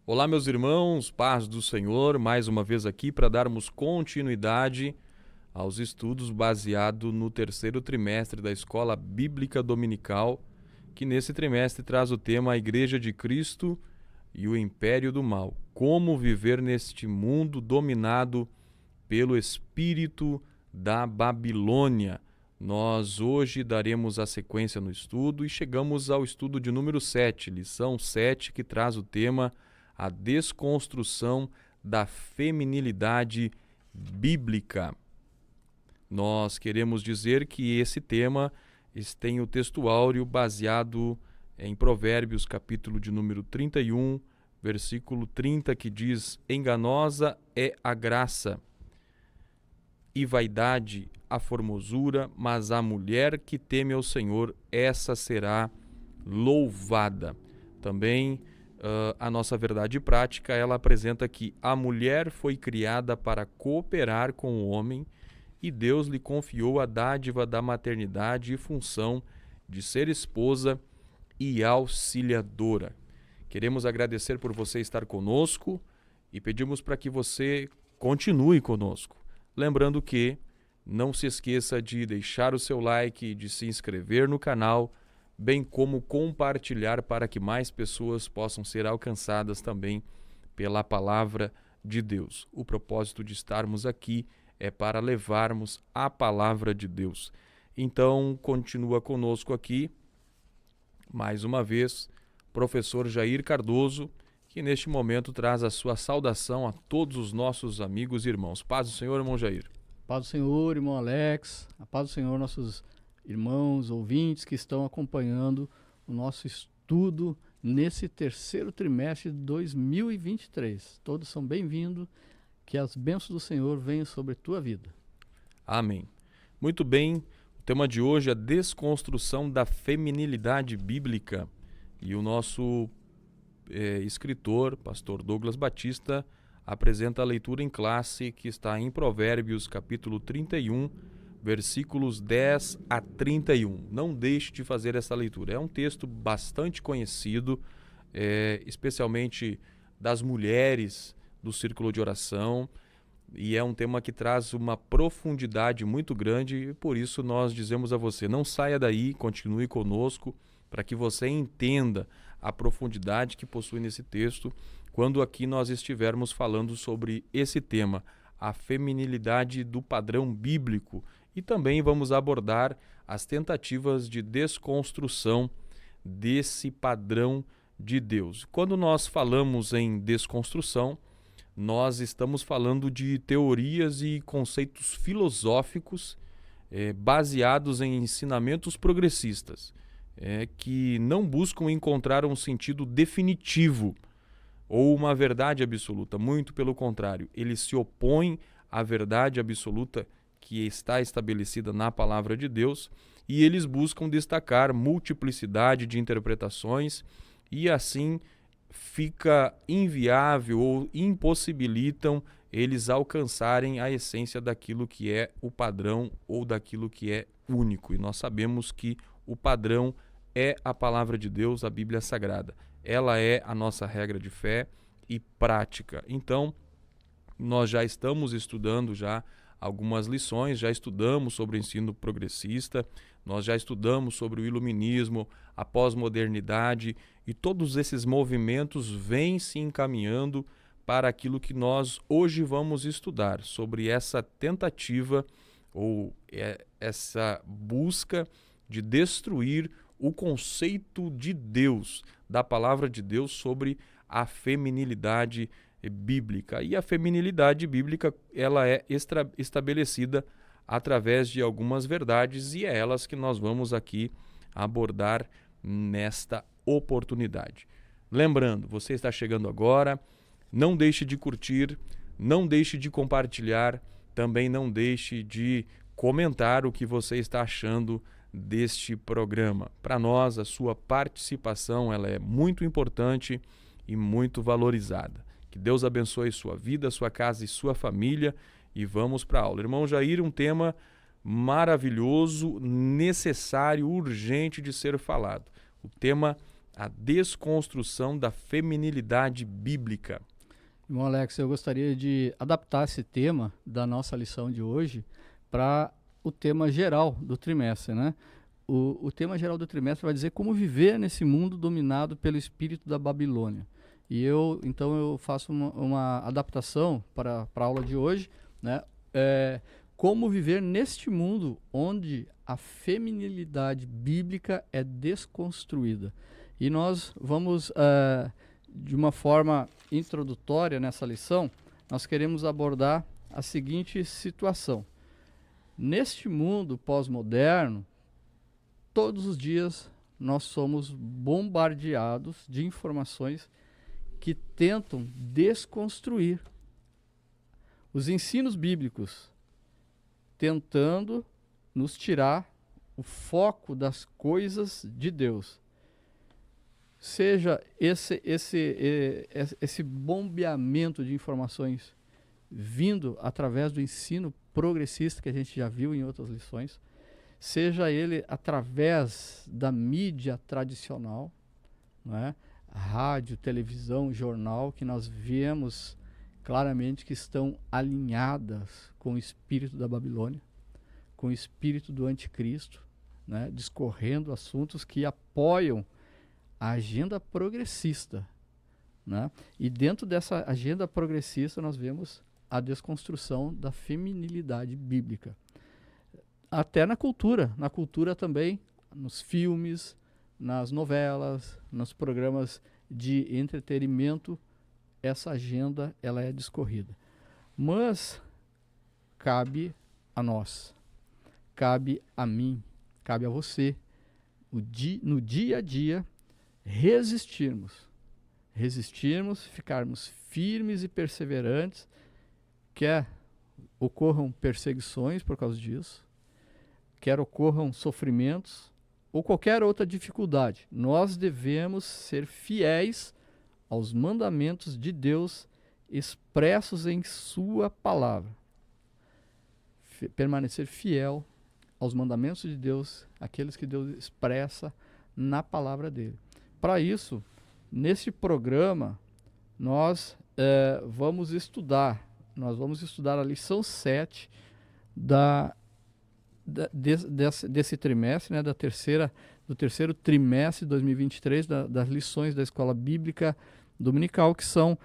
Olá, meus irmãos, paz do Senhor, mais uma vez aqui para darmos continuidade aos estudos baseado no terceiro trimestre da Escola Bíblica Dominical, que nesse trimestre traz o tema A Igreja de Cristo e o Império do Mal. Como viver neste mundo dominado pelo espírito da Babilônia. Nós hoje daremos a sequência no estudo e chegamos ao estudo de número 7, lição 7, que traz o tema A Desconstrução da Feminilidade Bíblica. Nós queremos dizer que esse tema tem o texto áureo baseado em Provérbios, capítulo de número 31, versículo 30, que diz: Enganosa é a graça e vaidade a formosura, mas a mulher que teme ao Senhor, essa será louvada. Também a nossa verdade prática, ela apresenta que a mulher foi criada para cooperar com o homem e Deus lhe confiou a dádiva da maternidade e função de ser esposa e auxiliadora. Queremos agradecer por você estar conosco e pedimos para que você continue conosco. Lembrando que não se esqueça de deixar o seu like, de se inscrever no canal, bem como compartilhar para que mais pessoas possam ser alcançadas também pela palavra de Deus. O propósito de estarmos aqui é para levarmos a palavra de Deus. Então, continua conosco aqui, mais uma vez, professor Jair Cardoso, que neste momento traz a sua saudação a todos os nossos amigos e irmãos. Paz do Senhor, irmão Jair. Paz do Senhor, irmão Alex. A paz do Senhor, nossos irmãos, ouvintes que estão acompanhando o nosso estudo nesse terceiro trimestre de 2023. Todos são bem-vindos, que as bênçãos do Senhor venham sobre a tua vida. Amém. Muito bem, o tema de hoje é a desconstrução da feminilidade bíblica. E o nosso escritor, pastor Douglas Batista, apresenta a leitura em classe que está em Provérbios, capítulo 31, versículos 10 a 31. Não deixe de fazer essa leitura. É um texto bastante conhecido, especialmente das mulheres do círculo de oração, e é um tema que traz uma profundidade muito grande, e por isso nós dizemos a você, não saia daí, continue conosco, para que você entenda a profundidade que possui nesse texto, quando aqui nós estivermos falando sobre esse tema, a feminilidade do padrão bíblico, e também vamos abordar as tentativas de desconstrução desse padrão de Deus. Quando nós falamos em desconstrução, nós estamos falando de teorias e conceitos filosóficos baseados em ensinamentos progressistas, que não buscam encontrar um sentido definitivo ou uma verdade absoluta. Muito pelo contrário, eles se opõem à verdade absoluta que está estabelecida na palavra de Deus e eles buscam destacar multiplicidade de interpretações e assim fica inviável ou impossibilitam eles alcançarem a essência daquilo que é o padrão ou daquilo que é único. E nós sabemos que o padrão é a palavra de Deus, a Bíblia Sagrada. Ela é a nossa regra de fé e prática. Então, nós já estamos estudando já algumas lições, já estudamos sobre o ensino progressista, nós já estudamos sobre o iluminismo, a pós-modernidade, e todos esses movimentos vêm se encaminhando para aquilo que nós hoje vamos estudar, sobre essa tentativa ou essa busca de destruir o conceito de Deus, da palavra de Deus sobre a feminilidade bíblica. E a feminilidade bíblica, ela é estabelecida através de algumas verdades e é elas que nós vamos aqui abordar nesta oportunidade. Lembrando, você está chegando agora, não deixe de curtir, não deixe de compartilhar, também não deixe de comentar o que você está achando deste programa. Para nós, a sua participação ela é muito importante e muito valorizada. Que Deus abençoe sua vida, sua casa e sua família. E vamos para a aula. Irmão Jair, um tema maravilhoso, necessário, urgente de ser falado. O tema a desconstrução da feminilidade bíblica. Irmão Alex, eu gostaria de adaptar esse tema da nossa lição de hoje para o tema geral do trimestre, né? O tema geral do trimestre vai dizer como viver nesse mundo dominado pelo espírito da Babilônia. E então eu faço uma adaptação para a aula de hoje, né? Como viver neste mundo onde a feminilidade bíblica é desconstruída. E nós vamos, de uma forma introdutória nessa lição, nós queremos abordar a seguinte situação. Neste mundo pós-moderno, todos os dias nós somos bombardeados de informações que tentam desconstruir os ensinos bíblicos, tentando nos tirar o foco das coisas de Deus. Seja esse bombeamento de informações vindo através do ensino progressista que a gente já viu em outras lições, seja ele através da mídia tradicional, não é? Rádio, televisão, jornal, que nós vemos claramente que estão alinhadas com o espírito da Babilônia, com o espírito do anticristo, né? Discorrendo assuntos que apoiam a agenda progressista, né? E dentro dessa agenda progressista nós vemos a desconstrução da feminilidade bíblica. Até na cultura também, nos filmes, nas novelas, nos programas de entretenimento, essa agenda ela é discorrida. Mas cabe a nós, cabe a mim, cabe a você, no dia a dia, resistirmos, ficarmos firmes e perseverantes, quer ocorram perseguições por causa disso, quer ocorram sofrimentos ou qualquer outra dificuldade, nós devemos ser fiéis aos mandamentos de Deus expressos em sua palavra. Permanecer fiel aos mandamentos de Deus, aqueles que Deus expressa na palavra dele. Para isso, neste programa, nós vamos estudar a lição 7 desse trimestre, né, do terceiro trimestre de 2023, das lições da Escola Bíblica Dominical, que são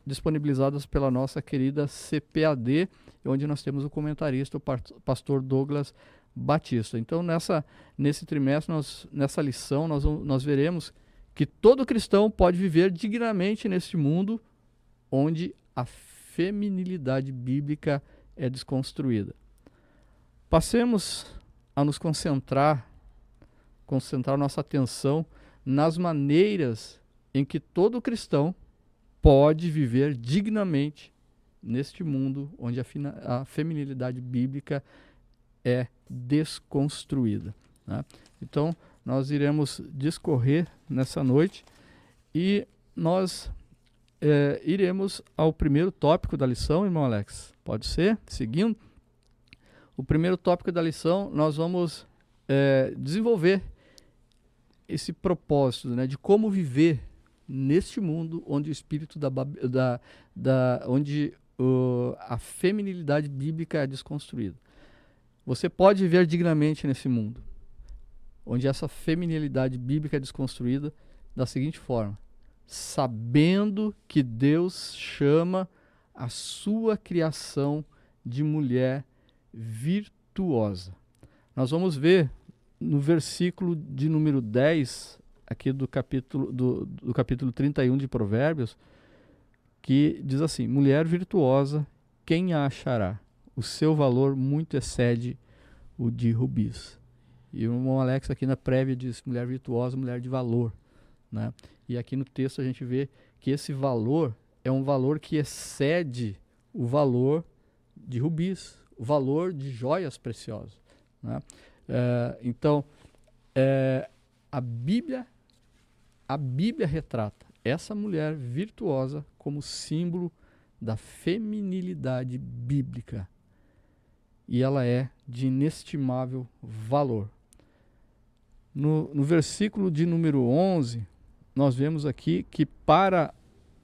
disponibilizadas pela nossa querida CPAD, onde nós temos o comentarista, o pastor Douglas Batista. Então, nesse trimestre, nessa lição, nós veremos que todo cristão pode viver dignamente neste mundo onde a feminilidade bíblica é desconstruída. Passemos a nos concentrar nossa atenção nas maneiras em que todo cristão pode viver dignamente neste mundo onde a feminilidade bíblica é desconstruída, né? Então, nós iremos discorrer nessa noite e nós iremos ao primeiro tópico da lição, irmão Alex. Pode ser? Seguindo. O primeiro tópico da lição, nós vamos desenvolver esse propósito, né, de como viver neste mundo onde o espírito onde a feminilidade bíblica é desconstruída. Você pode viver dignamente nesse mundo onde essa feminilidade bíblica é desconstruída da seguinte forma: sabendo que Deus chama a sua criação de mulher virtuosa. Nós vamos ver no versículo de número 10, aqui do capítulo 31 de Provérbios, que diz assim: mulher virtuosa, quem a achará? O seu valor muito excede o de rubis. E o irmão Alex aqui na prévia diz mulher virtuosa, mulher de valor, né? E aqui no texto a gente vê que esse valor é um valor que excede o valor de rubis, o valor de joias preciosas, né? Então, a Bíblia retrata essa mulher virtuosa como símbolo da feminilidade bíblica. E ela é de inestimável valor. No versículo de número 11, nós vemos aqui que para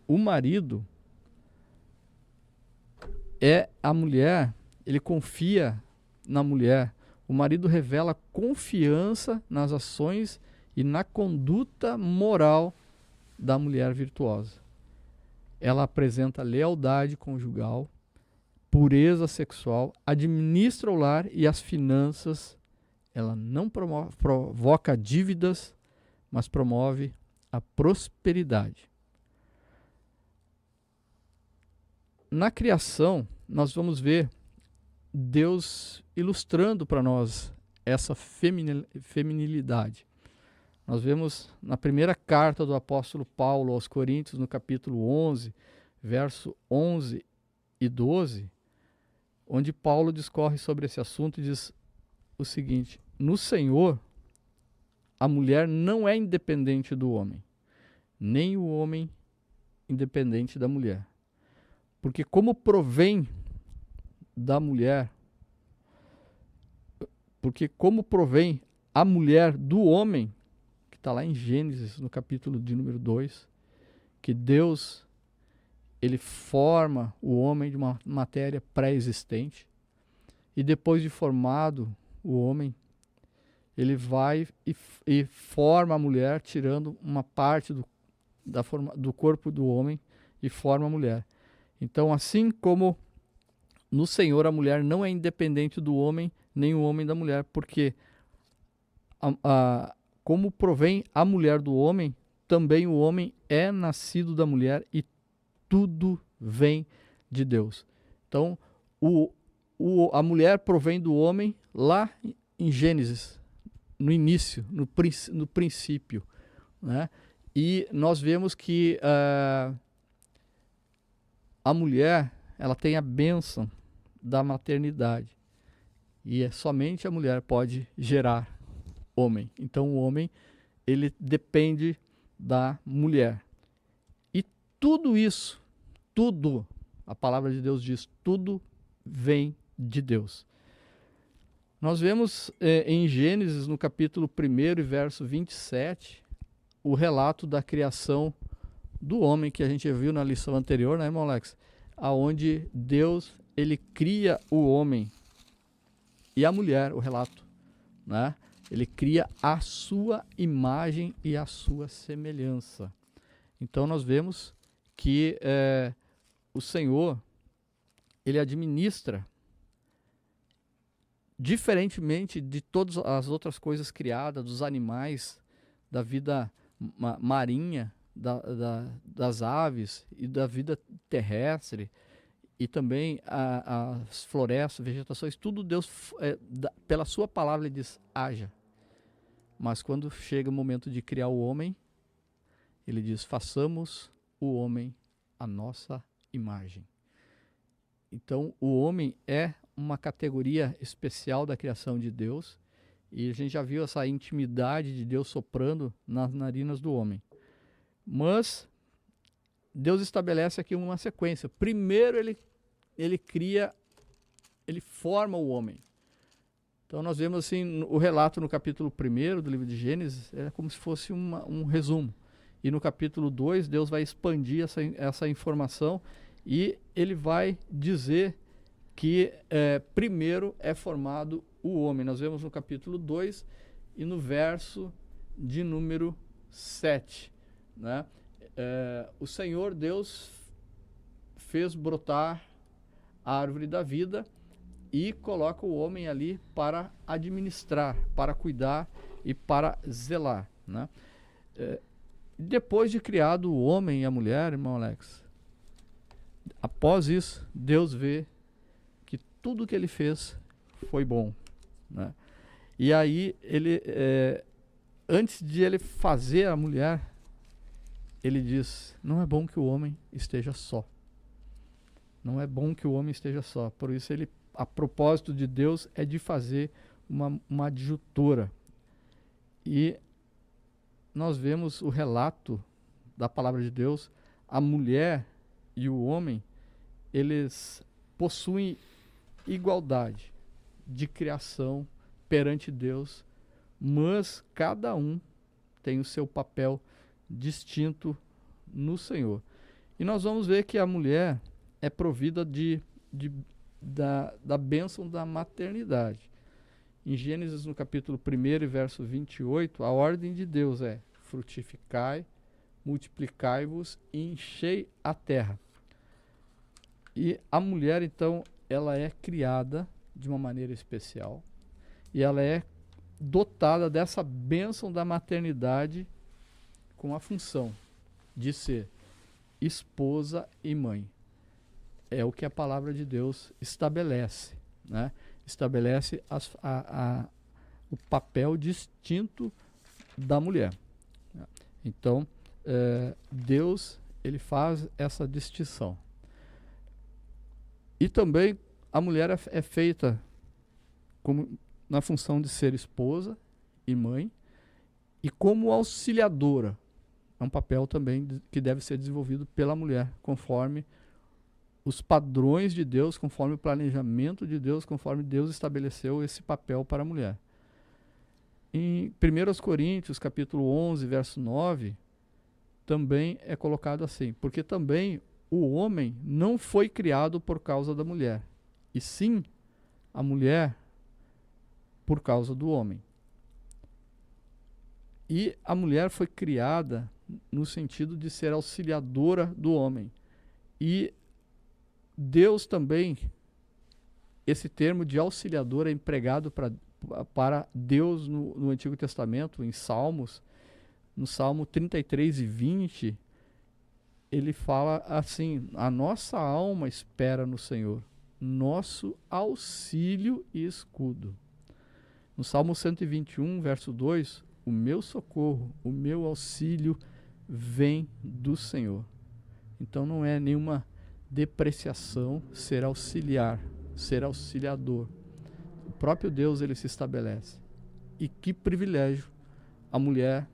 o marido, a mulher, ele confia na mulher. O marido revela confiança nas ações e na conduta moral da mulher virtuosa. Ela apresenta lealdade conjugal, pureza sexual, administra o lar e as finanças. Ela não provoca dívidas, mas promove a prosperidade. Na criação, nós vamos ver Deus ilustrando para nós essa feminilidade. Nós vemos na primeira carta do apóstolo Paulo aos Coríntios, no capítulo 11, verso 11 e 12, onde Paulo discorre sobre esse assunto e diz o seguinte: no Senhor, a mulher não é independente do homem, nem o homem independente da mulher. Porque como provém a mulher do homem, que está lá em Gênesis, no capítulo de número 2, que Deus, ele forma o homem de uma matéria pré-existente, e depois de formado o homem, ele vai e forma a mulher, tirando uma parte do corpo do homem e forma a mulher. Então, assim como no Senhor a mulher não é independente do homem, nem o homem da mulher, porque como provém a mulher do homem, também o homem é nascido da mulher e tudo vem de Deus. Então, a mulher provém do homem lá em Gênesis, no início, no princípio, né? E nós vemos que a mulher, ela tem a bênção da maternidade. E somente a mulher pode gerar homem. Então o homem, ele depende da mulher. E tudo isso, tudo, a palavra de Deus diz, tudo vem de Deus. Nós vemos em Gênesis, no capítulo 1 e verso 27, o relato da criação do homem, que a gente viu na lição anterior, né, irmão Alex? Aonde Deus, ele cria o homem e a mulher, o relato, né? Ele cria a sua imagem e a sua semelhança. Então nós vemos que o Senhor, ele administra, diferentemente de todas as outras coisas criadas, dos animais, da vida marinha, das aves e da vida terrestre, e também as florestas, vegetações, tudo Deus, pela sua palavra, ele diz, haja. Mas quando chega o momento de criar o homem, ele diz, façamos o homem à nossa imagem. Então, o homem é uma categoria especial da criação de Deus, e a gente já viu essa intimidade de Deus soprando nas narinas do homem. Mas Deus estabelece aqui uma sequência. Primeiro ele cria, ele forma o homem. Então nós vemos assim o relato no capítulo 1 do livro de Gênesis, é como se fosse um resumo. E no capítulo 2 Deus vai expandir essa informação e ele vai dizer que primeiro é formado o homem. Nós vemos no capítulo 2 e no verso de número 7. Né? O Senhor Deus fez brotar a árvore da vida e coloca o homem ali para administrar, para cuidar e para zelar. Né? Depois de criado o homem e a mulher, irmão Alex, após isso, Deus vê que tudo que ele fez foi bom. Né? E aí, antes de ele fazer a mulher, ele diz, não é bom que o homem esteja só. Não é bom que o homem esteja só. Por isso, a propósito de Deus é de fazer uma adjutora. E nós vemos o relato da palavra de Deus, a mulher e o homem, eles possuem igualdade de criação perante Deus, mas cada um tem o seu papel distinto no Senhor. E nós vamos ver que a mulher é provida da bênção da maternidade. Em Gênesis, no capítulo 1 e verso 28, a ordem de Deus é: frutificai, multiplicai-vos e enchei a terra. E a mulher, então, ela é criada de uma maneira especial e ela é dotada dessa bênção da maternidade com a função de ser esposa e mãe. É o que a palavra de Deus estabelece, né? Estabelece o papel distinto da mulher. Então, Deus, ele faz essa distinção. E também a mulher é feita como, na função de ser esposa e mãe, e como auxiliadora. É um papel também que deve ser desenvolvido pela mulher, conforme os padrões de Deus, conforme o planejamento de Deus, conforme Deus estabeleceu esse papel para a mulher. Em 1 Coríntios, capítulo 11, verso 9, também é colocado assim: porque também o homem não foi criado por causa da mulher, e sim a mulher por causa do homem. E a mulher foi criada no sentido de ser auxiliadora do homem. E Deus também, esse termo de auxiliador é empregado para Deus no Antigo Testamento, em Salmos. No Salmo 33 e 20, ele fala assim: a nossa alma espera no Senhor, nosso auxílio e escudo. No Salmo 121, verso 2, o meu socorro, o meu auxílio vem do Senhor. Então não é nenhuma depreciação ser auxiliar, ser auxiliador. O próprio Deus, ele se estabelece. E que privilégio a mulher,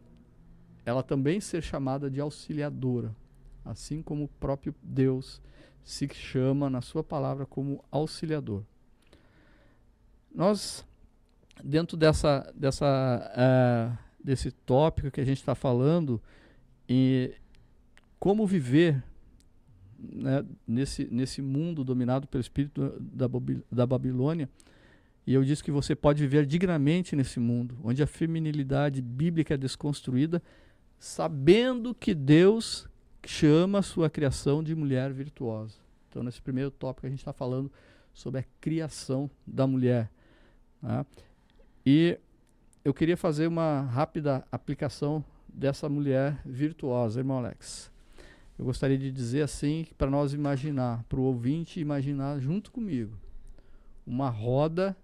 ela também ser chamada de auxiliadora, assim como o próprio Deus se chama na sua palavra como auxiliador. Nós, dentro desse tópico que a gente está falando, e como viver, né, nesse mundo dominado pelo espírito da Babilônia, e eu disse que você pode viver dignamente nesse mundo, onde a feminilidade bíblica é desconstruída, sabendo que Deus chama a sua criação de mulher virtuosa. Então, nesse primeiro tópico, a gente está falando sobre a criação da mulher, tá? E eu queria fazer uma rápida aplicação dessa mulher virtuosa, irmão Alex. Eu gostaria de dizer assim, para nós imaginar, para o ouvinte imaginar junto comigo, uma roda,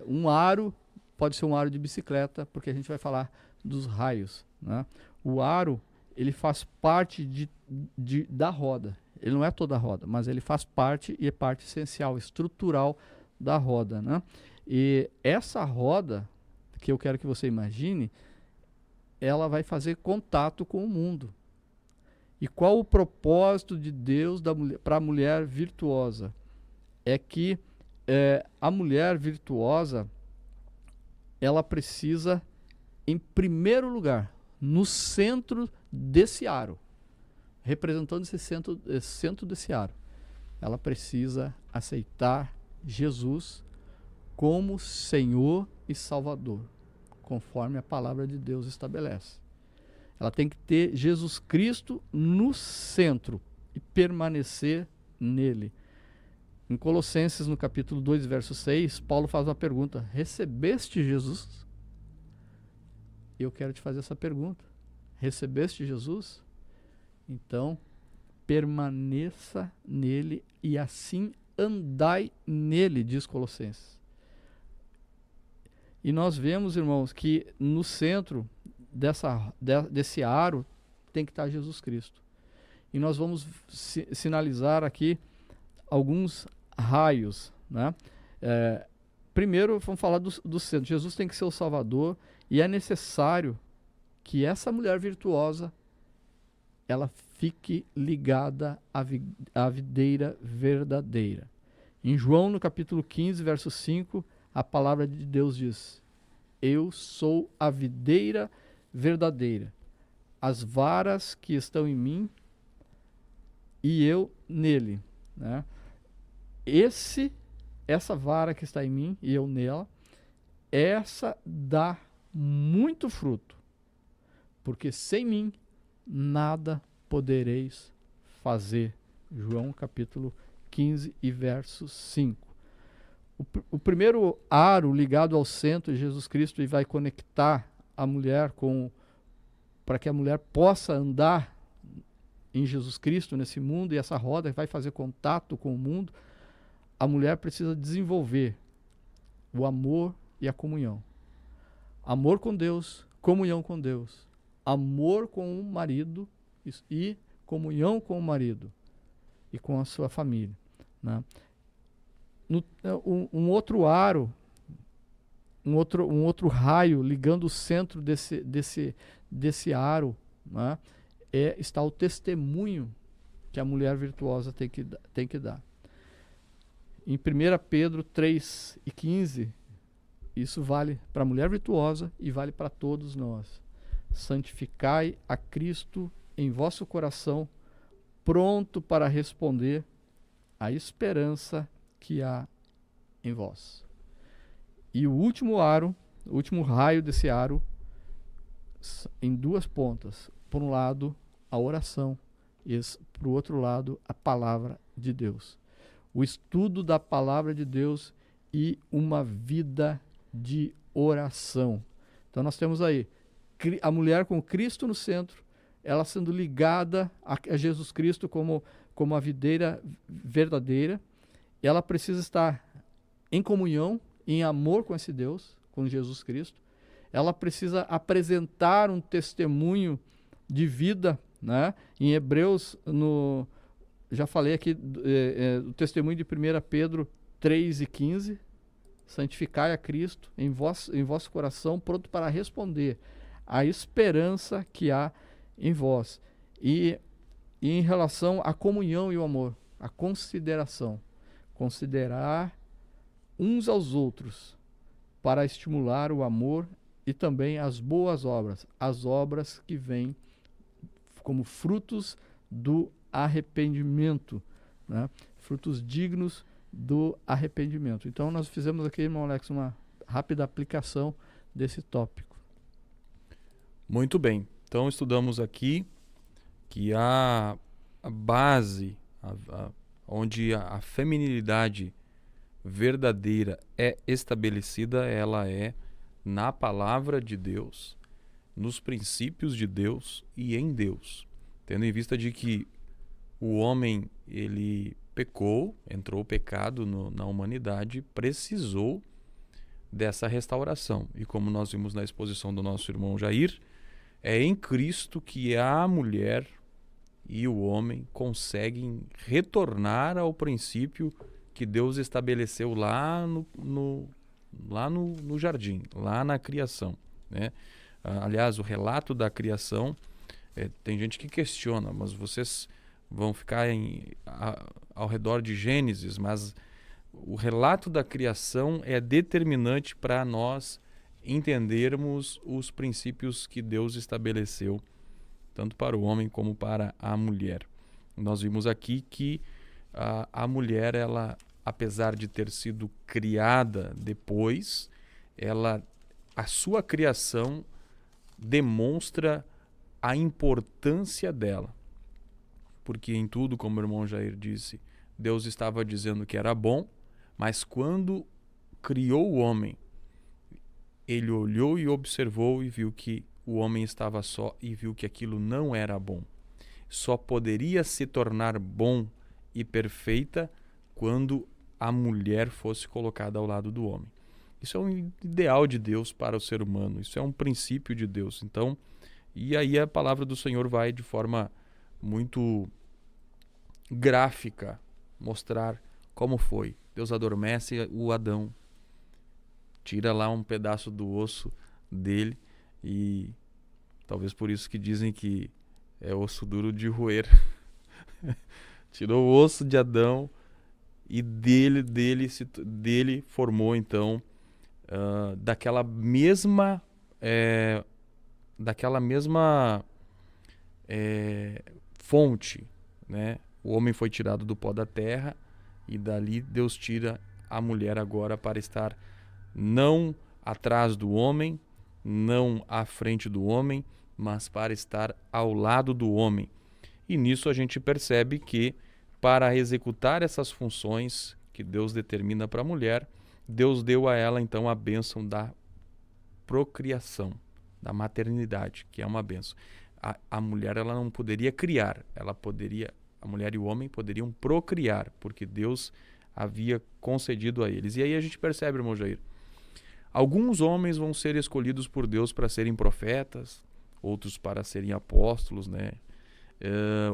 um aro, pode ser um aro de bicicleta, porque a gente vai falar dos raios, né? O aro, ele faz parte da roda. Ele não é toda a roda, mas ele faz parte e é parte essencial, estrutural da roda, né? E essa roda, que eu quero que você imagine, ela vai fazer contato com o mundo. E qual o propósito de Deus para a mulher virtuosa? É que a mulher virtuosa, ela precisa, em primeiro lugar, no centro desse aro, representando esse centro desse aro, ela precisa aceitar Jesus como Senhor e Salvador, conforme a palavra de Deus estabelece. Ela tem que ter Jesus Cristo no centro e permanecer nele. Em Colossenses, no capítulo 2, verso 6, Paulo faz uma pergunta: recebeste Jesus? Eu quero te fazer essa pergunta. Recebeste Jesus? Então, permaneça nele e assim andai nele, diz Colossenses. E nós vemos, irmãos, que no centro desse aro tem que estar Jesus Cristo. E nós vamos sinalizar aqui alguns raios, né? Primeiro, vamos falar do centro. Jesus tem que ser o Salvador, e é necessário que essa mulher virtuosa ela fique ligada à videira verdadeira. Em João, no capítulo 15, verso 5, a palavra de Deus diz: Eu sou a videira verdadeira. As varas que estão em mim e eu nele, né? Essa vara que está em mim e eu nela, essa dá muito fruto, porque sem mim nada podereis fazer. João capítulo 15 e verso 5. O primeiro aro ligado ao centro de Jesus Cristo e vai conectar a mulher para que a mulher possa andar em Jesus Cristo nesse mundo, e essa roda vai fazer contato com o mundo. A mulher precisa desenvolver o amor e a comunhão. Amor com Deus, comunhão com Deus. Amor com o marido e comunhão com o marido e com a sua família, né? Um outro aro, um outro raio ligando o centro desse aro, né, está o testemunho que a mulher virtuosa tem que dar. Em 1 Pedro 3:15, isso vale para a mulher virtuosa e vale para todos nós. Santificai a Cristo em vosso coração, pronto para responder à esperança que há em vós. E o último raio desse aro, em duas pontas. Por um lado, a oração, e por outro lado, a palavra de Deus. O estudo da palavra de Deus e uma vida de oração. Então nós temos aí a mulher com Cristo no centro, ela sendo ligada a Jesus Cristo como a videira verdadeira. Ela precisa estar em comunhão, em amor com esse Deus, com Jesus Cristo. Ela precisa apresentar um testemunho de vida, né? Em Hebreus, já falei aqui, o testemunho de 1 Pedro 3:15, santificai a Cristo em vosso coração, pronto para responder à esperança que há em vós. E em relação à comunhão e o amor, a consideração. Considerar uns aos outros para estimular o amor e também as boas obras, as obras que vêm como frutos do arrependimento, né? Frutos dignos do arrependimento. Então nós fizemos aqui, irmão Alex, uma rápida aplicação desse tópico. Muito bem. Então estudamos aqui que a base, onde a feminilidade verdadeira é estabelecida, ela é na palavra de Deus, nos princípios de Deus e em Deus. Tendo em vista de que o homem, ele pecou, entrou o pecado na humanidade, precisou dessa restauração. E como nós vimos na exposição do nosso irmão Jair, é em Cristo que a mulher e o homem conseguem retornar ao princípio que Deus estabeleceu lá no jardim, lá na criação, né? Aliás, o relato da criação, tem gente que questiona, mas vocês vão ficar ao redor de Gênesis, mas o relato da criação é determinante para nós entendermos os princípios que Deus estabeleceu, tanto para o homem como para a mulher. Nós vimos aqui que a mulher, ela, apesar de ter sido criada depois, a sua criação demonstra a importância dela. Porque em tudo, como o irmão Jair disse, Deus estava dizendo que era bom, mas quando criou o homem, ele olhou e observou e viu que o homem estava só e viu que aquilo não era bom. Só poderia se tornar bom e perfeita quando a mulher fosse colocada ao lado do homem. Isso é um ideal de Deus para o ser humano, isso é um princípio de Deus. Então, e aí a palavra do Senhor vai de forma muito gráfica mostrar como foi. Deus adormece o Adão, tira lá um pedaço do osso dele, e talvez por isso que dizem que é osso duro de roer. Tirou o osso de Adão e dele formou então daquela mesma fonte, né? O homem foi tirado do pó da terra e dali Deus tira a mulher agora para estar não atrás do homem, não à frente do homem, mas para estar ao lado do homem. E nisso a gente percebe que para executar essas funções que Deus determina para a mulher, Deus deu a ela então a bênção da procriação, da maternidade, que é uma bênção. A mulher ela não poderia criar, a mulher e o homem poderiam procriar, porque Deus havia concedido a eles. E aí a gente percebe, irmão Jair, alguns homens vão ser escolhidos por Deus para serem profetas, outros para serem apóstolos, né?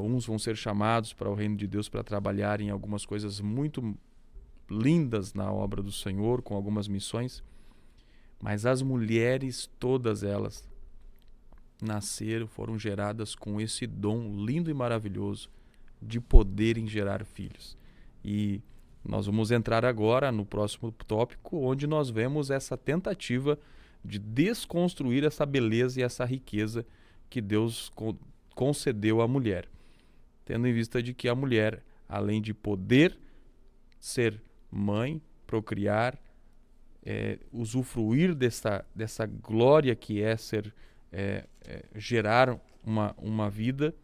Uns vão ser chamados para o reino de Deus para trabalhar em algumas coisas muito lindas na obra do Senhor, com algumas missões. Mas as mulheres, todas elas, nasceram, foram geradas com esse dom lindo e maravilhoso de poderem gerar filhos. E nós vamos entrar agora no próximo tópico, onde nós vemos essa tentativa de desconstruir essa beleza e essa riqueza que Deus concedeu à mulher, tendo em vista de que a mulher, além de poder ser mãe, procriar, usufruir dessa glória que é gerar uma vida,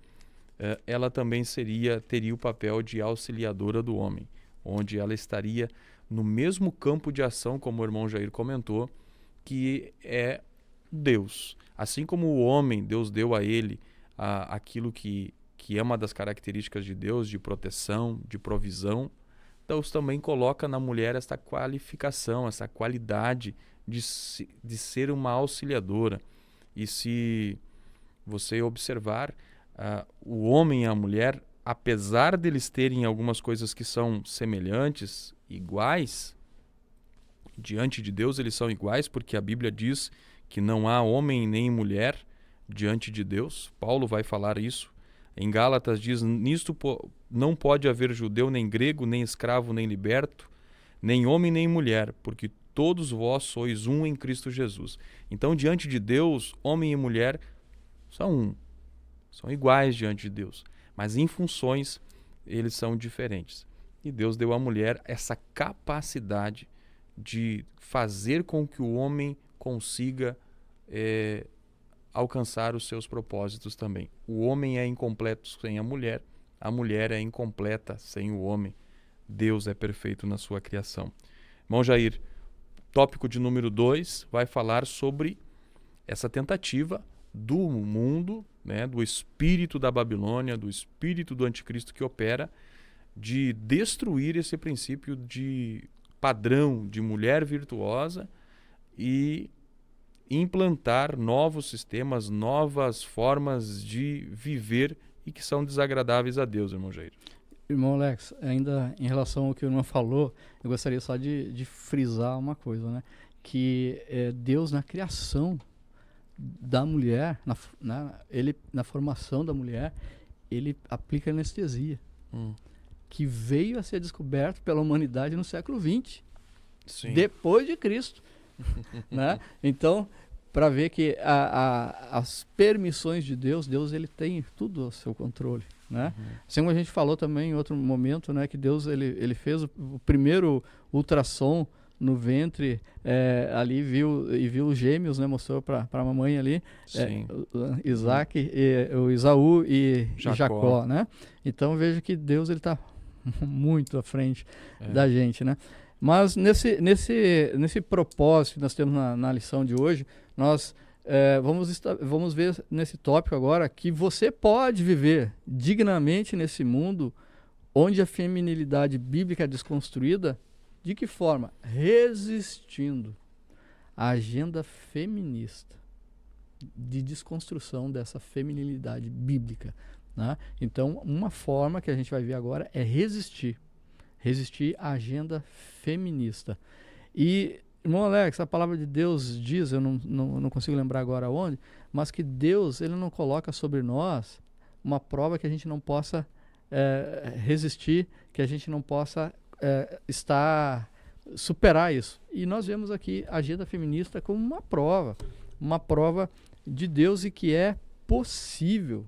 ela também teria o papel de auxiliadora do homem, onde ela estaria no mesmo campo de ação, como o irmão Jair comentou, que é Deus. Assim como o homem, Deus deu a ele aquilo que é uma das características de Deus, de proteção, de provisão, Deus também coloca na mulher essa qualificação, essa qualidade de ser uma auxiliadora. E se você observar, o homem e a mulher, apesar deles terem algumas coisas que são semelhantes, iguais, diante de Deus eles são iguais, porque a Bíblia diz que não há homem nem mulher diante de Deus. Paulo vai falar isso. Em Gálatas diz, nisto não pode haver judeu, nem grego, nem escravo, nem liberto, nem homem, nem mulher, porque todos vós sois um em Cristo Jesus. Então, diante de Deus, homem e mulher são um. São iguais diante de Deus. Mas em funções, eles são diferentes. E Deus deu à mulher essa capacidade de fazer com que o homem consiga alcançar os seus propósitos também. O homem é incompleto sem a mulher é incompleta sem o homem. Deus é perfeito na sua criação. Irmão Jair, tópico de número 2 vai falar sobre essa tentativa do mundo, né, do espírito da Babilônia, do espírito do anticristo que opera, de destruir esse princípio de padrão de mulher virtuosa e implantar novos sistemas, novas formas de viver e que são desagradáveis a Deus, irmão Jair. Irmão Alex, ainda em relação ao que o irmão falou, eu gostaria só de frisar uma coisa, né? Que Deus na criação da mulher, na formação da mulher, ele aplica anestesia, que veio a ser descoberto pela humanidade no século XX, Sim. depois de Cristo. Né? Então, para ver que as permissões de Deus ele tem tudo ao seu controle. Né? Assim como a gente falou também em outro momento, né, que Deus ele fez o primeiro ultrassom no ventre, ali viu os gêmeos, né, mostrou para a mamãe ali, Isaac, o Esaú e Jacó, né? Então veja que Deus ele está muito à frente da gente, né? Mas nesse propósito que nós temos na lição de hoje, nós vamos ver nesse tópico agora que você pode viver dignamente nesse mundo onde a feminilidade bíblica é desconstruída. De que forma? Resistindo à agenda feminista de desconstrução dessa feminilidade bíblica. Né? Então, uma forma que a gente vai ver agora é resistir à agenda feminista. E, irmão Alex, a palavra de Deus diz, eu não consigo lembrar agora onde, mas que Deus ele não coloca sobre nós uma prova que a gente não possa resistir, que a gente não possa estar superar isso. E nós vemos aqui a agenda feminista como uma prova de Deus e que é possível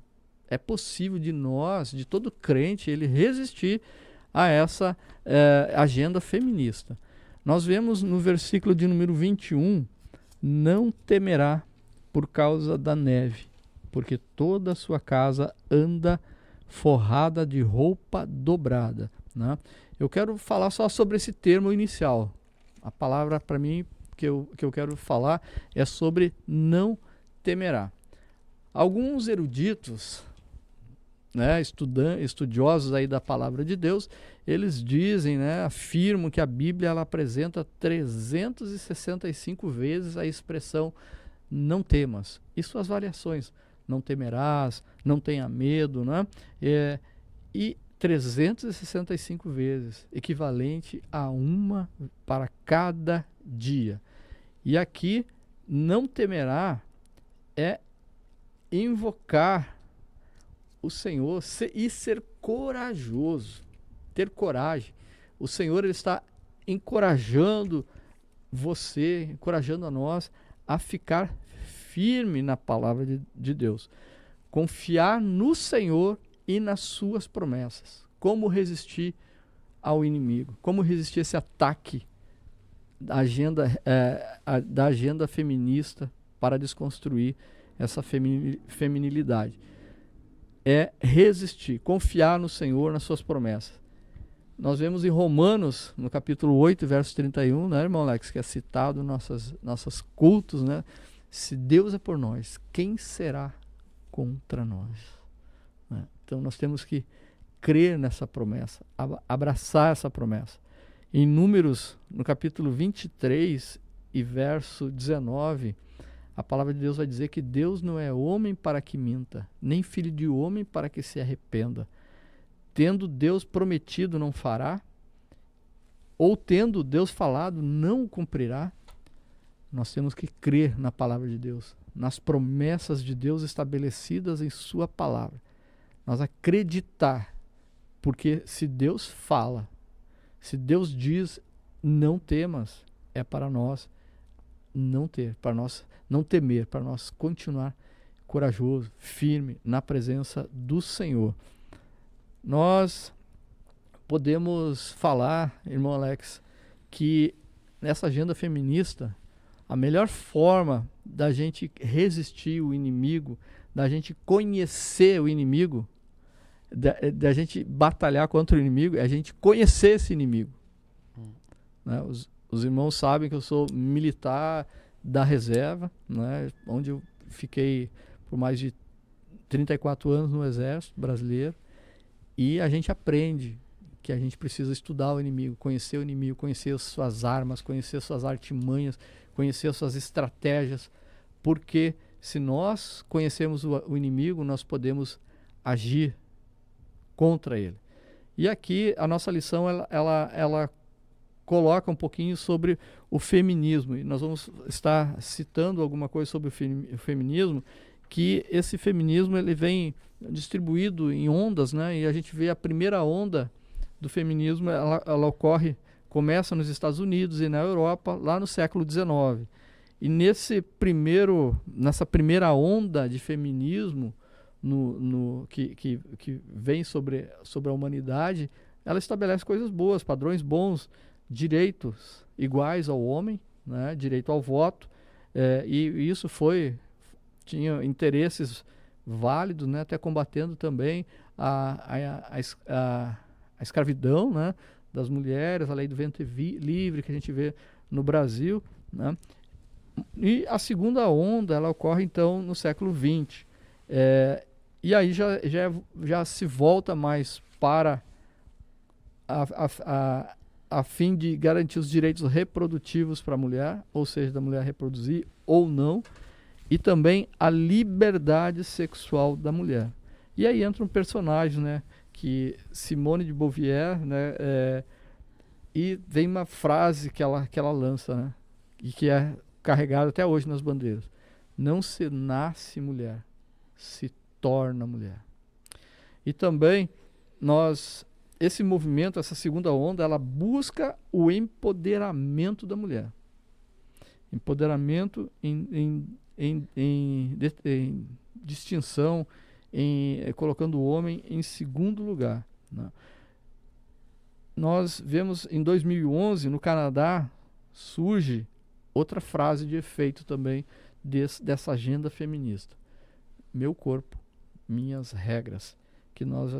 de nós, de todo crente, ele resistir a essa agenda feminista. Nós vemos no versículo de número 21, não temerá por causa da neve, porque toda a sua casa anda forrada de roupa dobrada. Né? Eu quero falar só sobre esse termo inicial. A palavra para mim que eu quero falar é sobre não temerá. Alguns eruditos, né, estudiosos aí da palavra de Deus, eles dizem, né, afirmam que a Bíblia ela apresenta 365 vezes a expressão não temas e suas variações. Não temerás, não tenha medo, né? E 365 vezes, equivalente a uma para cada dia. E aqui, não temerá é invocar o Senhor e ser corajoso, ter coragem. O Senhor ele está encorajando você, encorajando a nós a ficar firme na palavra de Deus. Confiar no Senhor e nas suas promessas. Como resistir ao inimigo? Como resistir a esse ataque da agenda feminista para desconstruir essa feminilidade? É resistir, confiar no Senhor, nas suas promessas. Nós vemos em Romanos, no capítulo 8, verso 31, né, irmão Alex, que é citado nos nossos cultos, né? Se Deus é por nós, quem será contra nós? Né? Então nós temos que crer nessa promessa, abraçar essa promessa. Em Números, no capítulo 23 e verso 19, a palavra de Deus vai dizer que Deus não é homem para que minta, nem filho de homem para que se arrependa. Tendo Deus prometido, não fará, ou tendo Deus falado, não o cumprirá. Nós temos que crer na palavra de Deus, nas promessas de Deus estabelecidas em sua palavra. Nós acreditar, porque se Deus fala, se Deus diz, não temas, é para nós não ter, para nós não temer, para nós continuar corajoso, firme na presença do Senhor. Nós podemos falar, irmão Alex, que nessa agenda feminista, a melhor forma da gente resistir o inimigo, da gente conhecer o inimigo, da gente batalhar contra o inimigo, é a gente conhecer esse inimigo. Né? Os irmãos sabem que eu sou militar da reserva, né? Onde eu fiquei por mais de 34 anos no Exército Brasileiro, e a gente aprende que a gente precisa estudar o inimigo, conhecer as suas armas, conhecer as suas artimanhas, conhecer as suas estratégias, porque se nós conhecermos o inimigo, nós podemos agir contra ele. E aqui a nossa lição ela coloca um pouquinho sobre o feminismo, e nós vamos estar citando alguma coisa sobre o feminismo, que esse feminismo ele vem distribuído em ondas, né? E a gente vê a primeira onda do feminismo, ela começa nos Estados Unidos e na Europa, lá no século XIX. E nessa primeira onda de feminismo que vem sobre a humanidade, ela estabelece coisas boas, padrões bons, direitos iguais ao homem, né? Direito ao voto, e isso tinha interesses válidos, né? Até combatendo também a escravidão, né? Das mulheres, a lei do ventre livre que a gente vê no Brasil, né? E a segunda onda ela ocorre então no século XX, e aí já se volta mais para a fim de garantir os direitos reprodutivos para a mulher, ou seja, da mulher reproduzir ou não, e também a liberdade sexual da mulher. E aí entra um personagem, né, que Simone de Beauvoir, né, e vem uma frase que ela lança, né, e que é carregada até hoje nas bandeiras: não se nasce mulher, se torna mulher. E também nós esse movimento, essa segunda onda, ela busca o empoderamento da mulher. Empoderamento em distinção, colocando o homem em segundo lugar, né? Nós vemos em 2011, no Canadá, surge outra frase de efeito também dessa agenda feminista. Meu corpo, minhas regras, que nós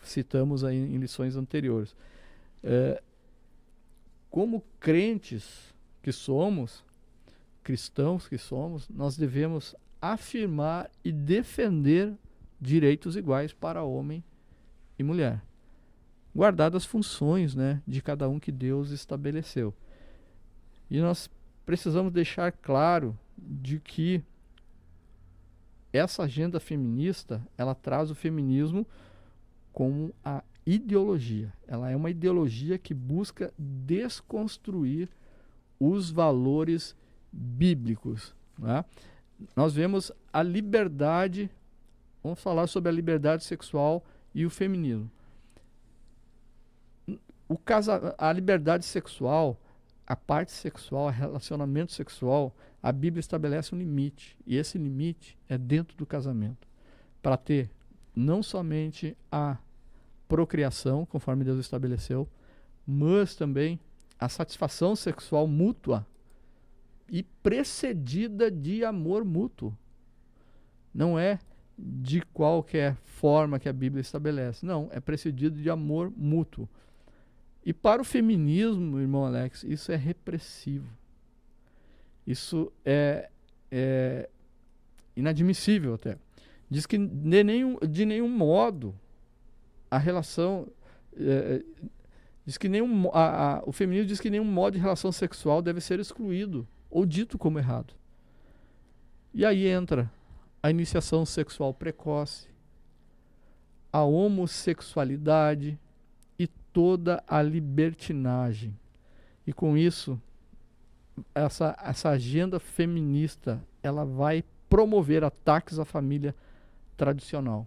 citamos aí em lições anteriores. Como crentes que somos, cristãos que somos, nós devemos afirmar e defender direitos iguais para homem e mulher, guardadas as funções, né, de cada um que Deus estabeleceu. E nós precisamos deixar claro de que essa agenda feminista, ela traz o feminismo como a ideologia. Ela é uma ideologia que busca desconstruir os valores bíblicos, né? Nós vemos a liberdade, vamos falar sobre a liberdade sexual e o feminismo. A liberdade sexual, a parte sexual, o relacionamento sexual, a Bíblia estabelece um limite, e esse limite é dentro do casamento, para ter não somente a procriação, conforme Deus estabeleceu, mas também a satisfação sexual mútua e precedida de amor mútuo. Não é de qualquer forma que a Bíblia estabelece, não, é precedido de amor mútuo. E para o feminismo, irmão Alex, isso é repressivo. Isso é inadmissível até. Diz que de nenhum modo a relação... diz que o feminismo diz que nenhum modo de relação sexual deve ser excluído ou dito como errado. E aí entra a iniciação sexual precoce, a homossexualidade e toda a libertinagem. E com isso, essa agenda feminista, ela vai promover ataques à família tradicional.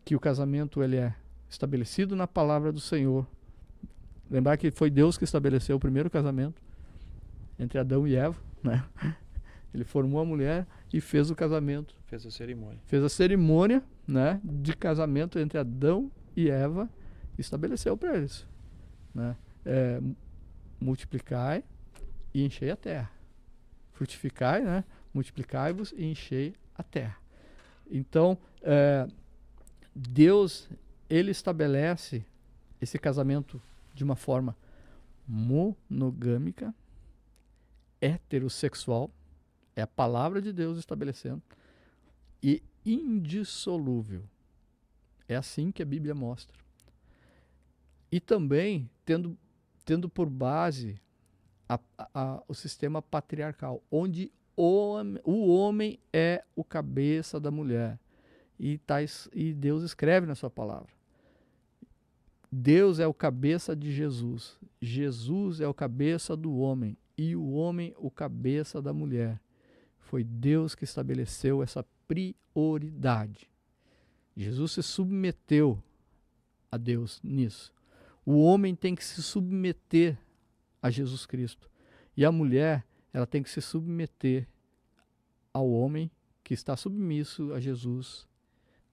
Que o casamento ele é estabelecido na palavra do Senhor. Lembrar que foi Deus que estabeleceu o primeiro casamento entre Adão e Eva, né? Ele formou a mulher e fez o casamento. Fez a cerimônia. Fez a cerimônia, né, de casamento entre Adão e Eva, e estabeleceu para eles, né? Multiplicai e enchei a terra. Frutificai, né? Multiplicai-vos e enchei a terra. Então, Deus, ele estabelece esse casamento de uma forma monogâmica, heterossexual, é a palavra de Deus estabelecendo, e indissolúvel. É assim que a Bíblia mostra. E também tendo por base o sistema patriarcal, onde o homem é o cabeça da mulher. E Deus escreve na sua palavra. Deus é o cabeça de Jesus. Jesus é o cabeça do homem. E o homem o cabeça da mulher. Foi Deus que estabeleceu essa prioridade. Jesus se submeteu a Deus nisso. O homem tem que se submeter a Jesus Cristo. E a mulher, ela tem que se submeter ao homem que está submisso a Jesus,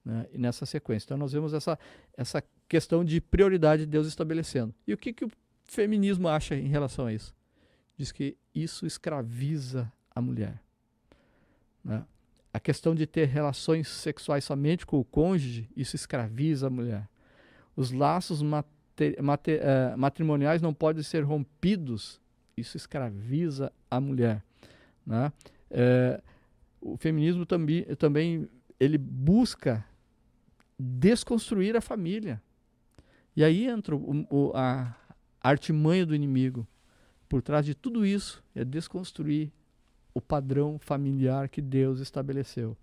né? E nessa sequência. Então nós vemos essa questão de prioridade de Deus estabelecendo. E o que o feminismo acha em relação a isso? Diz que isso escraviza a mulher, né? A questão de ter relações sexuais somente com o cônjuge, isso escraviza a mulher. Os laços matrimoniais não podem ser rompidos, isso escraviza a mulher, né? O feminismo também ele busca desconstruir a família. E aí entra a artimanha do inimigo. Por trás de tudo isso é desconstruir o padrão familiar que Deus estabeleceu.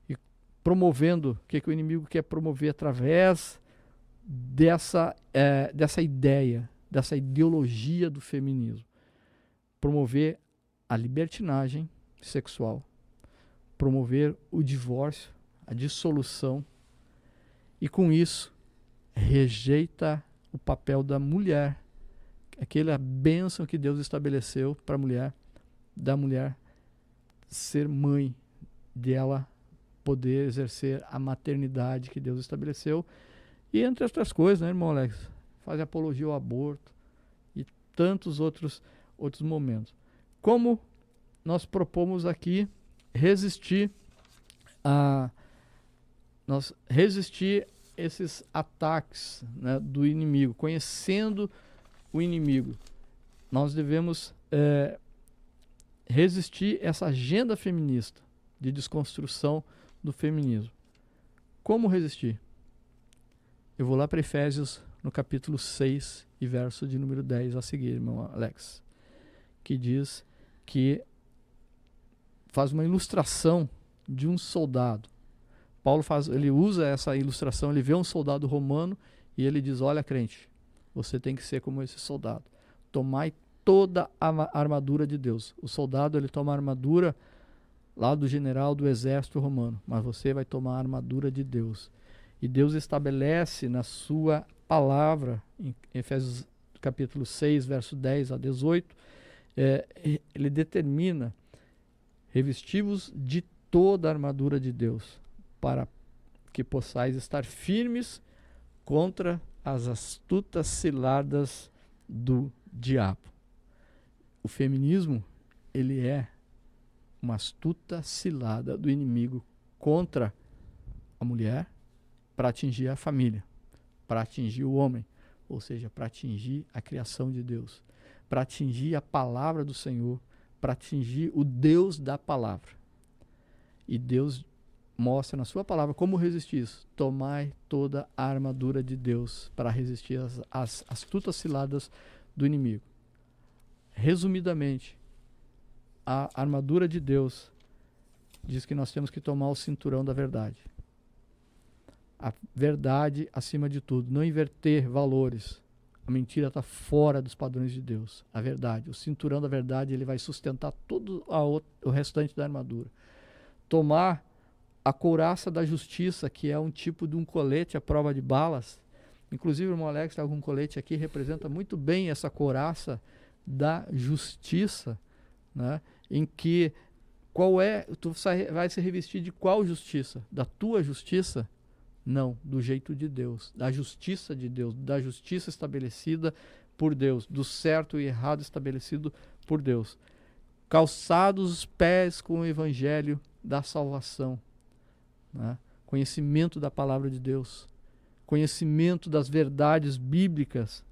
E promovendo, o que o inimigo quer promover através dessa ideia, dessa ideologia do feminismo. Promover a libertinagem sexual, promover o divórcio, a dissolução, e com isso rejeita o papel da mulher, aquela bênção que Deus estabeleceu para a mulher, da mulher ser mãe, dela poder exercer a maternidade que Deus estabeleceu. E entre outras coisas, né, irmão Alex? Faz apologia ao aborto e tantos outros momentos. Como nós propomos aqui resistir esses ataques, né, do inimigo, conhecendo o inimigo, nós devemos resistir essa agenda feminista de desconstrução do feminismo. Como resistir? Eu vou lá para Efésios, no capítulo 6 e verso de número 10 a seguir, irmão Alex, que diz que faz uma ilustração de um soldado. Paulo ele usa essa ilustração, ele vê um soldado romano e ele diz: olha, crente, você tem que ser como esse soldado. Tomai toda a armadura de Deus. O soldado, ele toma a armadura lá do general do exército romano, mas você vai tomar a armadura de Deus. E Deus estabelece na sua palavra, em Efésios capítulo 6, verso 10 a 18, ele determina: revesti-vos de toda a armadura de Deus, para que possais estar firmes contra as astutas ciladas do diabo. O feminismo, ele é uma astuta cilada do inimigo contra a mulher, para atingir a família, para atingir o homem, ou seja, para atingir a criação de Deus, para atingir a palavra do Senhor, para atingir o Deus da palavra. E Deus mostra na sua palavra como resistir isso. Tomai toda a armadura de Deus para resistir às astutas ciladas do inimigo. Resumidamente, a armadura de Deus diz que nós temos que tomar o cinturão da verdade. A verdade acima de tudo, não inverter valores. A mentira está fora dos padrões de Deus. A verdade, o cinturão da verdade, ele vai sustentar todo o restante da armadura. Tomar a couraça da justiça, que é um tipo de um colete à prova de balas. Inclusive o irmão Alex está com um colete aqui, representa muito bem essa couraça da justiça, né? Em que tu vai se revestir de qual justiça? Da tua justiça? Não, do jeito de Deus, da justiça de Deus, da justiça estabelecida por Deus, do certo e errado estabelecido por Deus. Calçados os pés com o evangelho da salvação, né? Conhecimento da palavra de Deus, conhecimento das verdades bíblicas.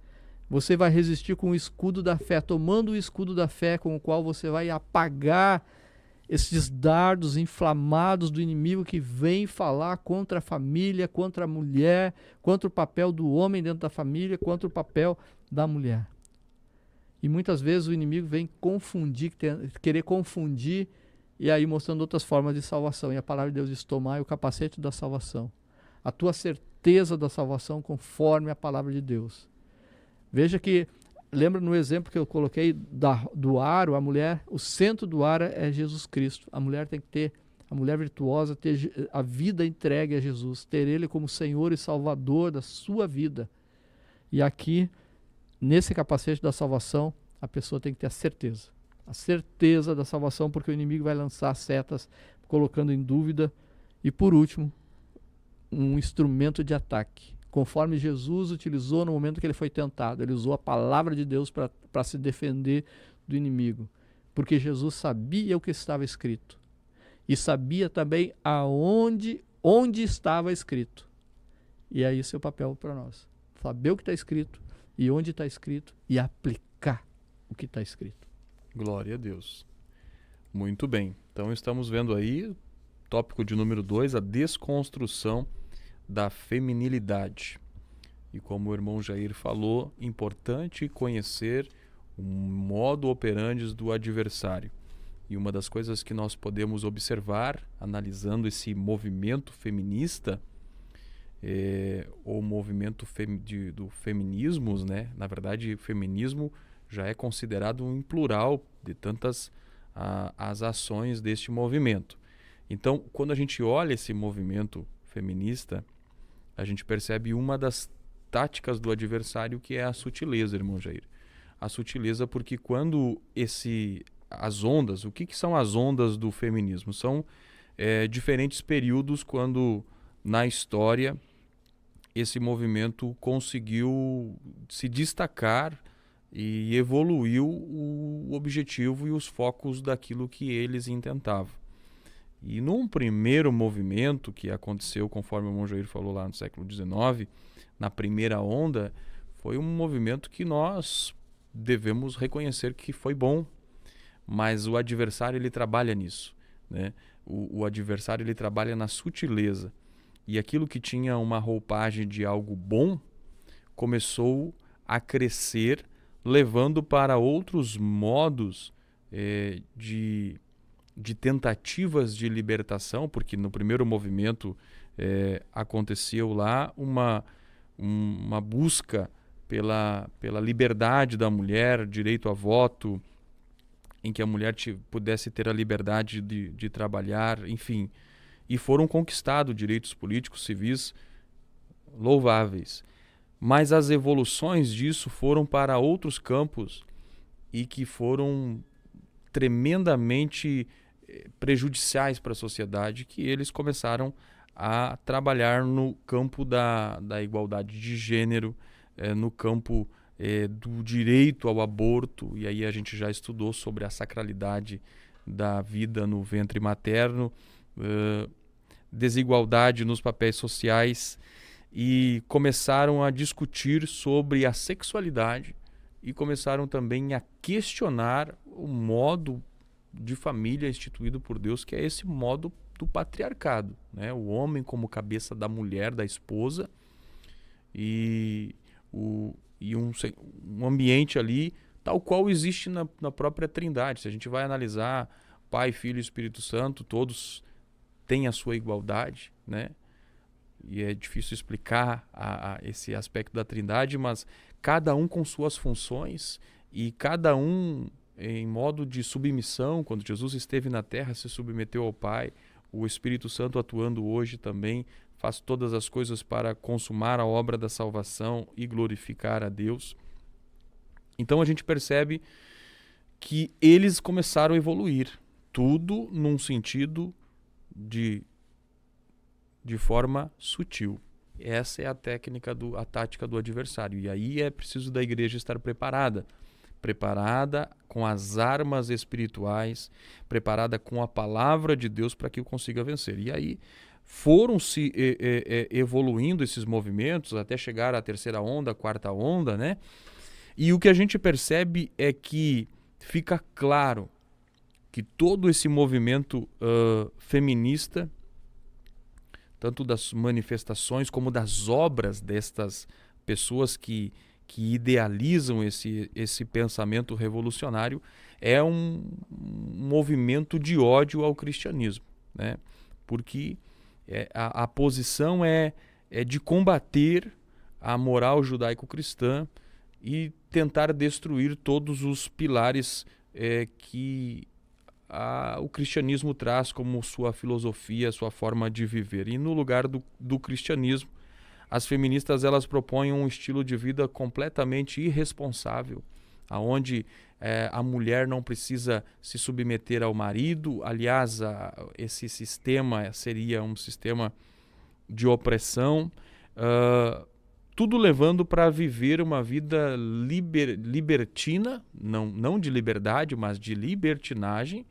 Você vai resistir com o escudo da fé, tomando o escudo da fé com o qual você vai apagar esses dardos inflamados do inimigo que vem falar contra a família, contra a mulher, contra o papel do homem dentro da família, contra o papel da mulher. E muitas vezes o inimigo vem querer confundir, e aí mostrando outras formas de salvação. E a palavra de Deus diz: tomai o capacete da salvação, a tua certeza da salvação conforme a palavra de Deus. Veja que, lembra no exemplo que eu coloquei do aro, a mulher, o centro do aro é Jesus Cristo. A mulher tem que ter, a mulher virtuosa, ter a vida entregue a Jesus, ter Ele como Senhor e Salvador da sua vida. E aqui, nesse capacete da salvação, a pessoa tem que ter a certeza da salvação, porque o inimigo vai lançar setas, colocando em dúvida. E por último, um instrumento de ataque. Conforme Jesus utilizou no momento que ele foi tentado, ele usou a palavra de Deus para se defender do inimigo, porque Jesus sabia o que estava escrito e sabia também onde estava escrito. E é esse o papel para nós: saber o que está escrito e onde está escrito e aplicar o que está escrito. Glória a Deus. Muito bem. Então estamos vendo aí, tópico de número 2, a desconstrução da feminilidade. E como o irmão Jair falou, importante conhecer o modo operandi do adversário. E uma das coisas que nós podemos observar, analisando esse movimento feminista, ou movimento do feminismo, né? Na verdade, o feminismo já é considerado em plural de tantas as ações deste movimento. Então, quando a gente olha esse movimento feminista, a gente percebe uma das táticas do adversário, que é a sutileza, irmão Jair. A sutileza, porque quando as ondas, o que são as ondas do feminismo? São diferentes períodos quando na história esse movimento conseguiu se destacar e evoluiu o objetivo e os focos daquilo que eles intentavam. E num primeiro movimento que aconteceu, conforme o irmão Jair falou lá no século XIX, na primeira onda, foi um movimento que nós devemos reconhecer que foi bom, mas o adversário ele trabalha nisso, né? O adversário ele trabalha na sutileza, e aquilo que tinha uma roupagem de algo bom começou a crescer, levando para outros modos de tentativas de libertação, porque no primeiro movimento aconteceu lá uma busca pela liberdade da mulher, direito a voto, em que a mulher pudesse ter a liberdade de trabalhar, enfim. E foram conquistados direitos políticos, civis louváveis. Mas as evoluções disso foram para outros campos e que foram tremendamente prejudiciais para a sociedade, que eles começaram a trabalhar no campo da igualdade de gênero, no campo do direito ao aborto, e aí a gente já estudou sobre a sacralidade da vida no ventre materno, desigualdade nos papéis sociais, e começaram a discutir sobre a sexualidade e começaram também a questionar o modo de família instituído por Deus, que é esse modo do patriarcado, né? O homem como cabeça da mulher, da esposa, e um ambiente ali tal qual existe na própria Trindade. Se a gente vai analisar Pai, Filho e Espírito Santo, todos têm a sua igualdade, né? E é difícil explicar esse aspecto da Trindade, mas cada um com suas funções e cada um em modo de submissão. Quando Jesus esteve na terra, se submeteu ao Pai. O Espírito Santo atuando hoje também faz todas as coisas para consumar a obra da salvação e glorificar a Deus. Então a gente percebe que eles começaram a evoluir, tudo num sentido de forma sutil. Essa é a tática do adversário. E aí é preciso da igreja estar preparada com as armas espirituais, preparada com a palavra de Deus para que o consiga vencer. E aí foram se evoluindo esses movimentos até chegar à terceira onda, à quarta onda, né? E o que a gente percebe é que fica claro que todo esse movimento feminista, tanto das manifestações como das obras destas pessoas que idealizam esse pensamento revolucionário, é um movimento de ódio ao cristianismo, né? Porque a posição é de combater a moral judaico-cristã e tentar destruir todos os pilares que o cristianismo traz como sua filosofia, sua forma de viver. E no lugar do cristianismo, as feministas elas propõem um estilo de vida completamente irresponsável, onde a mulher não precisa se submeter ao marido. Aliás, esse sistema seria um sistema de opressão, tudo levando para viver uma vida libertina, não de liberdade, mas de libertinagem,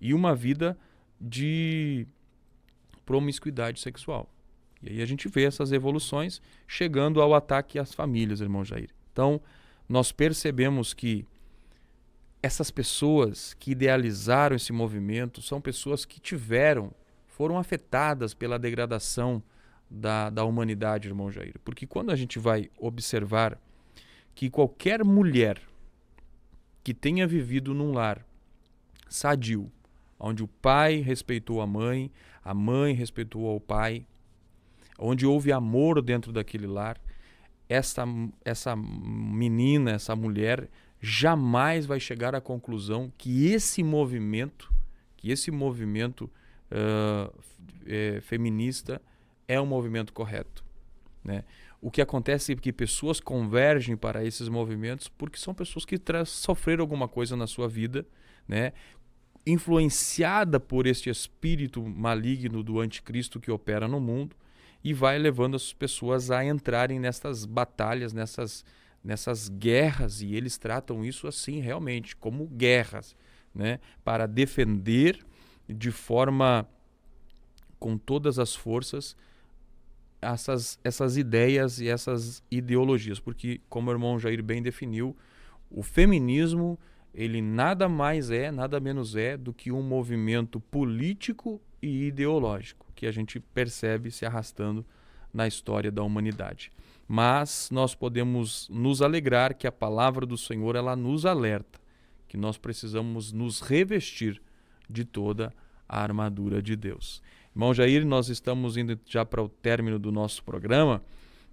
e uma vida de promiscuidade sexual. E aí a gente vê essas evoluções chegando ao ataque às famílias, irmão Jair. Então, nós percebemos que essas pessoas que idealizaram esse movimento são pessoas que foram afetadas pela degradação da humanidade, irmão Jair. Porque quando a gente vai observar que qualquer mulher que tenha vivido num lar sadio, onde o pai respeitou a mãe respeitou ao pai, onde houve amor dentro daquele lar, essa menina, essa mulher, jamais vai chegar à conclusão que esse movimento feminista é um movimento correto. né? O que acontece é que pessoas convergem para esses movimentos porque são pessoas que sofreram alguma coisa na sua vida, né? Influenciada por este espírito maligno do anticristo que opera no mundo e vai levando as pessoas a entrarem nessas batalhas, nessas guerras, e eles tratam isso assim realmente, como guerras, né? Para defender de forma com todas as forças essas ideias e essas ideologias, porque, como o irmão Jair bem definiu, o feminismo, ele nada mais é, nada menos é do que um movimento político e ideológico que a gente percebe se arrastando na história da humanidade. Mas nós podemos nos alegrar que a palavra do Senhor, ela nos alerta que nós precisamos nos revestir de toda a armadura de Deus. Irmão Jair, nós estamos indo já para o término do nosso programa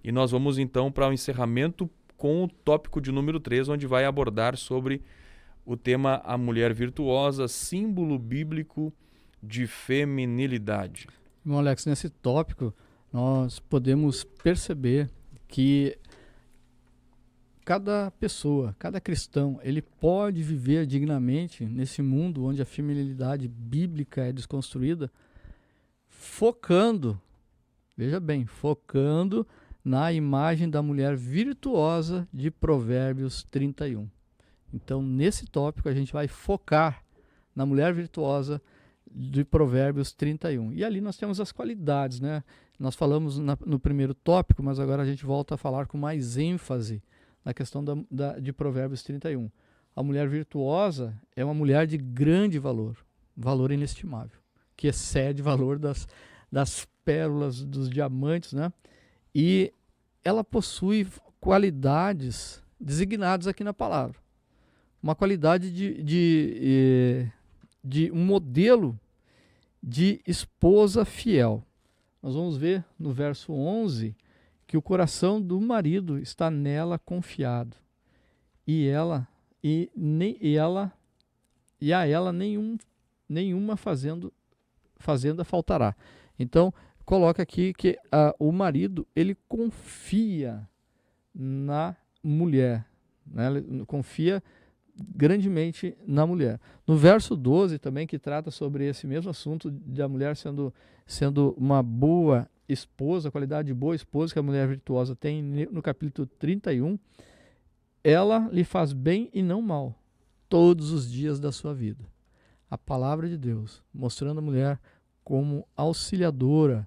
e nós vamos então para o encerramento com o tópico de número 3, onde vai abordar sobre o tema A Mulher Virtuosa, símbolo bíblico de feminilidade. Irmão Alex, nesse tópico nós podemos perceber que cada pessoa, cada cristão, ele pode viver dignamente nesse mundo onde a feminilidade bíblica é desconstruída, focando, veja bem, focando na imagem da mulher virtuosa de Provérbios 31. Então, nesse tópico, a gente vai focar na mulher virtuosa de Provérbios 31. E ali nós temos as qualidades, né? Nós falamos no primeiro tópico, mas agora a gente volta a falar com mais ênfase na questão de Provérbios 31. A mulher virtuosa é uma mulher de grande valor, valor inestimável, que excede o valor das pérolas, dos diamantes, né? E ela possui qualidades designadas aqui na palavra. Uma qualidade de um modelo de esposa fiel. Nós vamos ver no verso 11 que o coração do marido está nela confiado, e a ela nenhuma fazenda faltará. Então, coloca aqui que o marido, ele confia na mulher, né? Ele confia grandemente na mulher. No verso 12 também, que trata sobre esse mesmo assunto da mulher sendo uma boa esposa, a qualidade de boa esposa que a mulher virtuosa tem, no capítulo 31, ela lhe faz bem e não mal todos os dias da sua vida. A palavra de Deus, mostrando a mulher como auxiliadora,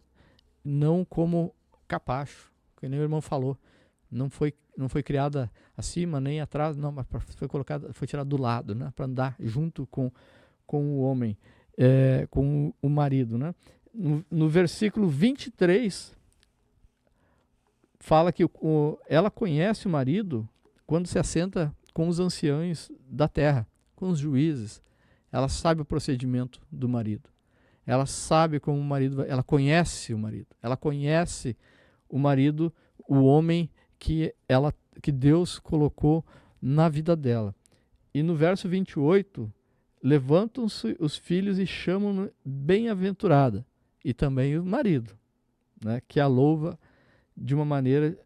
não como capacho, que nem o irmão falou. Não foi criada acima nem atrás, não, mas foi tirada do lado, né, para andar junto com o homem, com o marido, né? No versículo 23, fala que ela conhece o marido quando se assenta com os anciãos da terra, com os juízes. Ela sabe o procedimento do marido. Ela sabe como o marido, ela conhece o marido. Ela conhece o marido, o homem que Deus colocou na vida dela. E no verso 28, levantam-se os filhos e chamam bem-aventurada, e também o marido, né, que a louva de uma maneira,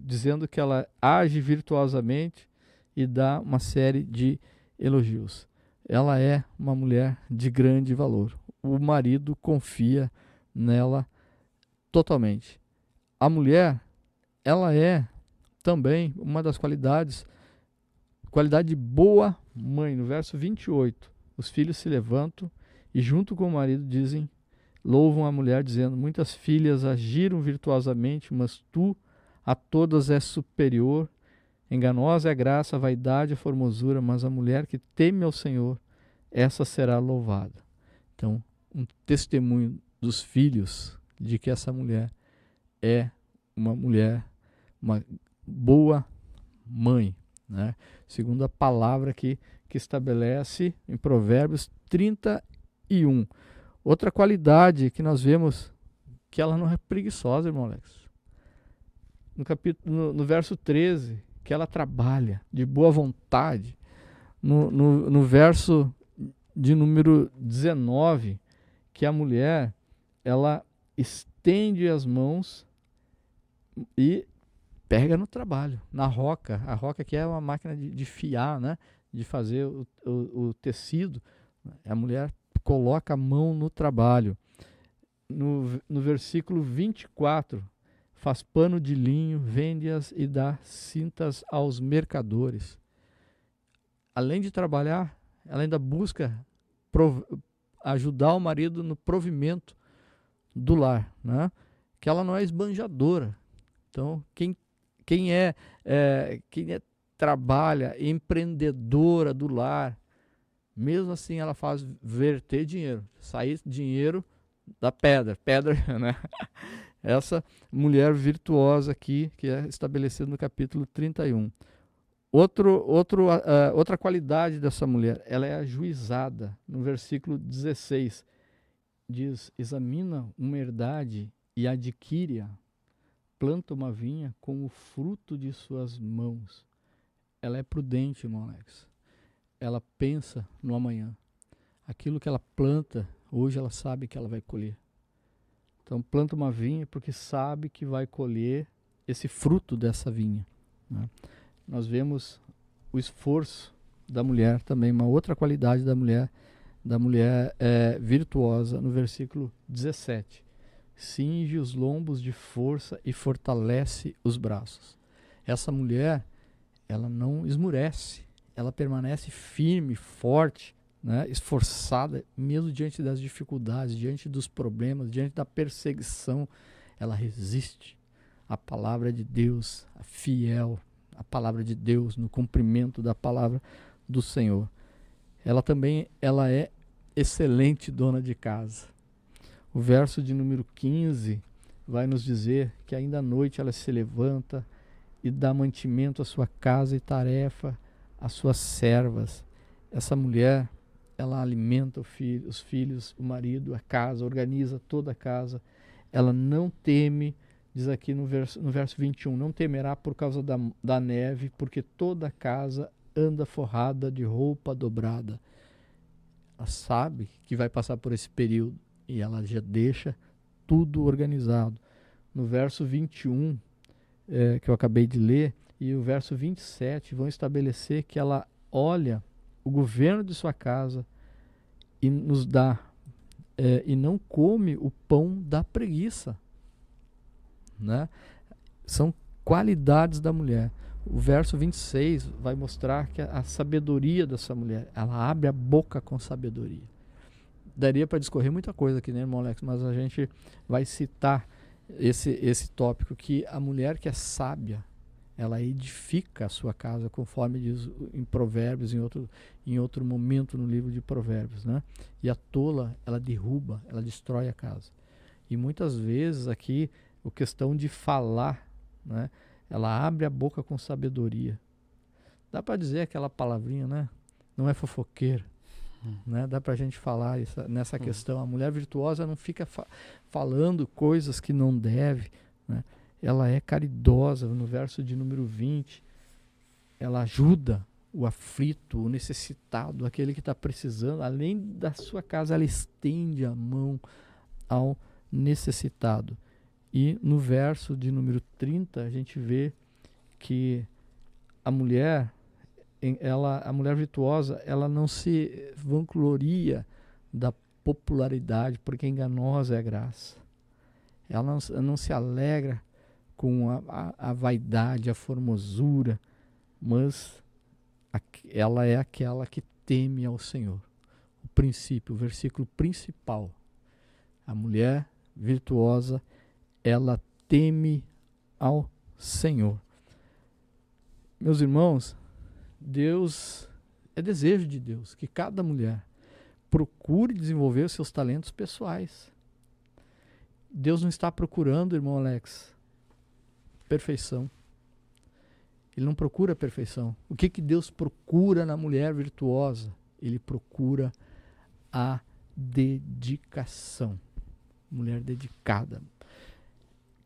dizendo que ela age virtuosamente e dá uma série de elogios. Ela é uma mulher de grande valor. O marido confia nela totalmente. A mulher, ela é também uma das qualidade de boa mãe. No verso 28, os filhos se levantam e junto com o marido louvam a mulher, dizendo: muitas filhas agiram virtuosamente, mas tu a todas és superior. Enganosa é a graça, a vaidade, a formosura, mas a mulher que teme ao Senhor, essa será louvada. Então, um testemunho dos filhos de que essa mulher é uma mulher, uma boa mãe, né? Segundo a palavra que estabelece em Provérbios 31. Outra qualidade que nós vemos, que ela não é preguiçosa, irmão Alex. No verso 13, que ela trabalha de boa vontade. No verso de número 19, que a mulher, ela estende as mãos E pega no trabalho, na roca. A roca que é uma máquina de fiar, né? De fazer o tecido. A mulher coloca a mão no trabalho. No versículo 24, faz pano de linho, vende-as e dá cintas aos mercadores. Além de trabalhar, ela ainda busca ajudar o marido no provimento do lar, né? Que ela não é esbanjadora. Então, quem trabalha, empreendedora do lar, mesmo assim ela faz verter dinheiro, sair dinheiro da pedra, né? Essa mulher virtuosa aqui, que é estabelecida no capítulo 31. Outra qualidade dessa mulher, ela é ajuizada. No versículo 16, diz: examina uma herdade e adquire-a, planta uma vinha com o fruto de suas mãos. Ela é prudente, irmão Alex. Ela pensa no amanhã. Aquilo que ela planta, hoje ela sabe que ela vai colher. Então planta uma vinha porque sabe que vai colher esse fruto dessa vinha, né? Nós vemos o esforço da mulher também, uma outra qualidade da mulher virtuosa, no versículo 17. Cinge os lombos de força e fortalece os braços. Essa mulher, ela não esmurece, ela permanece firme, forte, né, esforçada, mesmo diante das dificuldades, diante dos problemas, diante da perseguição, ela resiste à palavra de Deus, fiel à palavra de Deus, no cumprimento da palavra do Senhor. Ela é excelente dona de casa. O verso de número 15 vai nos dizer que ainda à noite ela se levanta e dá mantimento à sua casa e tarefa às suas servas. Essa mulher, ela alimenta os filhos, o marido, a casa, organiza toda a casa. Ela não teme, diz aqui no verso 21, não temerá por causa da neve, porque toda a casa anda forrada de roupa dobrada. Ela sabe que vai passar por esse período e ela já deixa tudo organizado. No verso 21, que eu acabei de ler, e o verso 27 vão estabelecer que ela olha o governo de sua casa e nos dá, e não come o pão da preguiça, né? São qualidades da mulher. O verso 26 vai mostrar que a sabedoria dessa mulher, ela abre a boca com sabedoria. Daria para discorrer muita coisa aqui, né, irmão Alex? Mas a gente vai citar esse tópico, que a mulher que é sábia, ela edifica a sua casa, conforme diz em Provérbios, em outro momento no livro de Provérbios, né? E a tola, ela derruba, ela destrói a casa. E muitas vezes aqui, a questão de falar, né? Ela abre a boca com sabedoria. Dá para dizer aquela palavrinha, né? Não é fofoqueira. Né? Dá para a gente falar nessa questão. A mulher virtuosa não fica falando coisas que não deve, né? Ela é caridosa. No verso de número 20, ela ajuda o aflito, o necessitado, aquele que está precisando. Além da sua casa, ela estende a mão ao necessitado. E no verso de número 30, a gente vê que a mulher virtuosa, ela não se vangloria da popularidade, porque enganosa é a graça. Ela não se alegra com a vaidade, a formosura, mas ela é aquela que teme ao Senhor. O princípio, o versículo principal. A mulher virtuosa, ela teme ao Senhor. Meus irmãos, é desejo de Deus que cada mulher procure desenvolver os seus talentos pessoais. Deus não está procurando, irmão Alex, perfeição. Ele não procura perfeição. O que Deus procura na mulher virtuosa? Ele procura a dedicação. Mulher dedicada.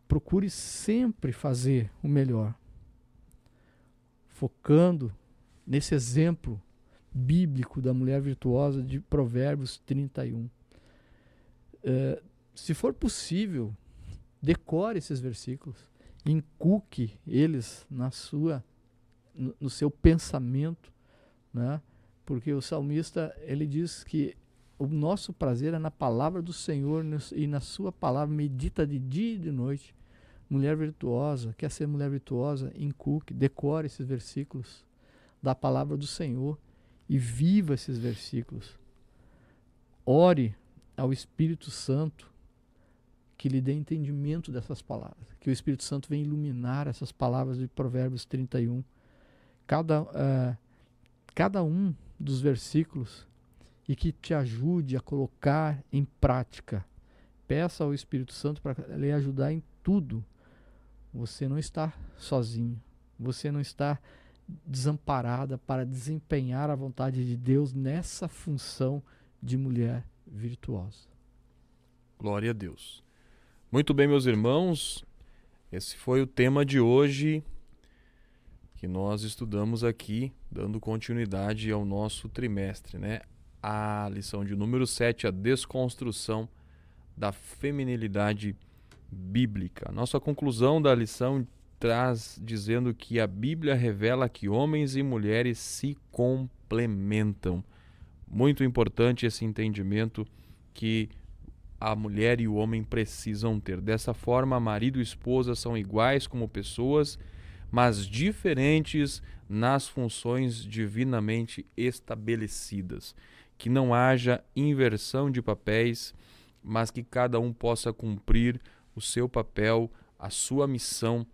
Procure sempre fazer o melhor, focando nesse exemplo bíblico da mulher virtuosa de Provérbios 31. Se for possível, decore esses versículos inculque eles no seu pensamento, né? Porque o salmista, ele diz que o nosso prazer é na palavra do Senhor e na sua palavra, medita de dia e de noite. Mulher virtuosa, quer ser mulher virtuosa, inculque, decore esses versículos da palavra do Senhor e viva esses versículos. Ore ao Espírito Santo que lhe dê entendimento dessas palavras, que o Espírito Santo venha iluminar essas palavras de Provérbios 31. Cada um dos versículos, e que te ajude a colocar em prática. Peça ao Espírito Santo para lhe ajudar em tudo. Você não está sozinho. Você não está desamparada para desempenhar a vontade de Deus nessa função de mulher virtuosa. Glória a Deus. Muito bem, meus irmãos. Esse foi o tema de hoje que nós estudamos aqui, dando continuidade ao nosso trimestre, né? A lição de número 7, a desconstrução da feminilidade bíblica. Nossa conclusão da lição traz dizendo que a Bíblia revela que homens e mulheres se complementam. Muito importante esse entendimento que a mulher e o homem precisam ter. Dessa forma, marido e esposa são iguais como pessoas, mas diferentes nas funções divinamente estabelecidas. Que não haja inversão de papéis, mas que cada um possa cumprir o seu papel, a sua missão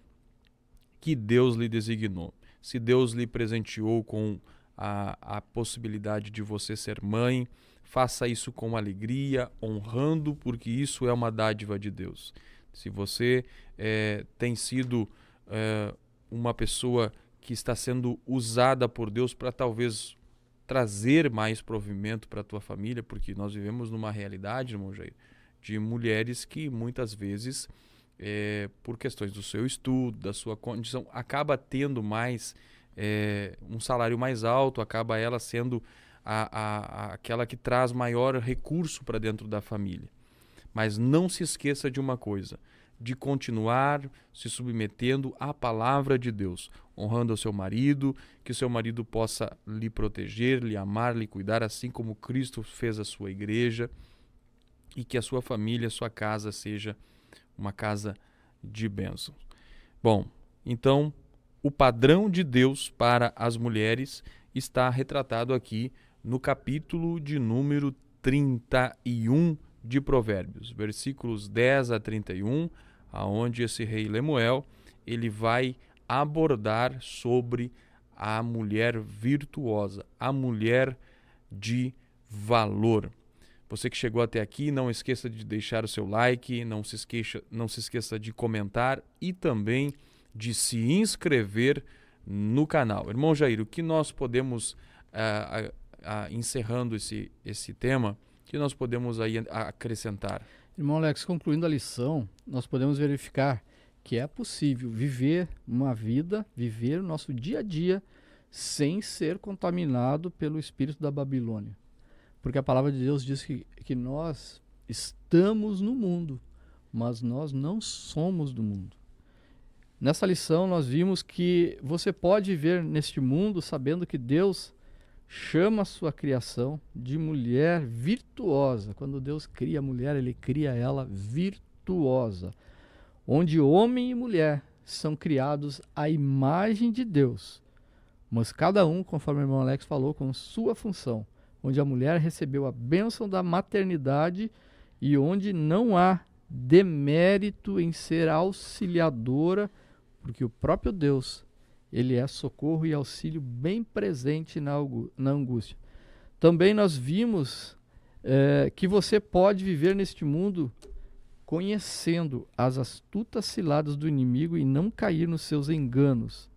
que Deus lhe designou. Se Deus lhe presenteou com a possibilidade de você ser mãe, faça isso com alegria, honrando, porque isso é uma dádiva de Deus. Se você tem sido uma pessoa que está sendo usada por Deus para talvez trazer mais provimento para a tua família, porque nós vivemos numa realidade, irmão Jair, de mulheres que muitas vezes, por questões do seu estudo, da sua condição, acaba tendo mais um salário mais alto, acaba ela sendo aquela que traz maior recurso para dentro da família. Mas não se esqueça de uma coisa, de continuar se submetendo à palavra de Deus, honrando o seu marido, que o seu marido possa lhe proteger, lhe amar, lhe cuidar, assim como Cristo fez a sua igreja, e que a sua família, a sua casa seja uma casa de bênção. Bom, então, o padrão de Deus para as mulheres está retratado aqui no capítulo de número 31 de Provérbios, versículos 10 a 31, aonde esse rei Lemuel, ele vai abordar sobre a mulher virtuosa, a mulher de valor. Você que chegou até aqui, não esqueça de deixar o seu like, não se esqueça de comentar e também de se inscrever no canal. Irmão Jair, o que nós podemos, encerrando esse tema, que nós podemos aí acrescentar? Irmão Alex, concluindo a lição, nós podemos verificar que é possível viver uma vida, viver o nosso dia a dia, sem ser contaminado pelo espírito da Babilônia. Porque a palavra de Deus diz que nós estamos no mundo, mas nós não somos do mundo. Nessa lição nós vimos que você pode viver neste mundo sabendo que Deus chama a sua criação de mulher virtuosa. Quando Deus cria a mulher, Ele cria ela virtuosa. Onde homem e mulher são criados à imagem de Deus. Mas cada um, conforme o irmão Alex falou, com sua função. Onde a mulher recebeu a bênção da maternidade e onde não há demérito em ser auxiliadora, porque o próprio Deus, Ele é socorro e auxílio bem presente na angústia. Também nós vimos que você pode viver neste mundo conhecendo as astutas ciladas do inimigo e não cair nos seus enganos,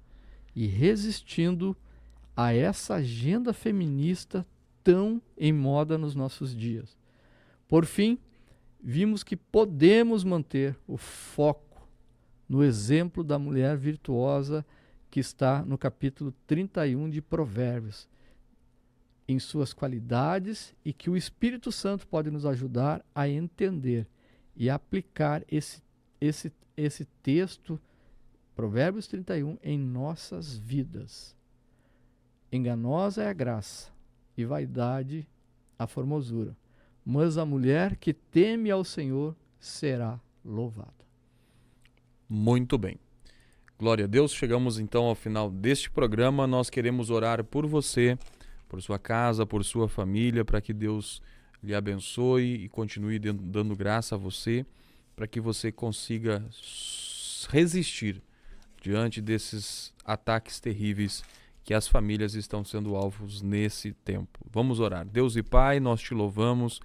e resistindo a essa agenda feminista tão em moda nos nossos dias. Por fim, vimos que podemos manter o foco no exemplo da mulher virtuosa que está no capítulo 31 de Provérbios, em suas qualidades, e que o Espírito Santo pode nos ajudar a entender e aplicar esse texto Provérbios 31, em nossas vidas. Enganosa é a graça, e vaidade a formosura, mas a mulher que teme ao Senhor será louvada. Muito bem. Glória a Deus, chegamos então ao final deste programa. Nós queremos orar por você, por sua casa, por sua família, para que Deus lhe abençoe e continue dando graça a você, para que você consiga resistir diante desses ataques terríveis que as famílias estão sendo alvos nesse tempo. Vamos orar. Deus e Pai, nós te louvamos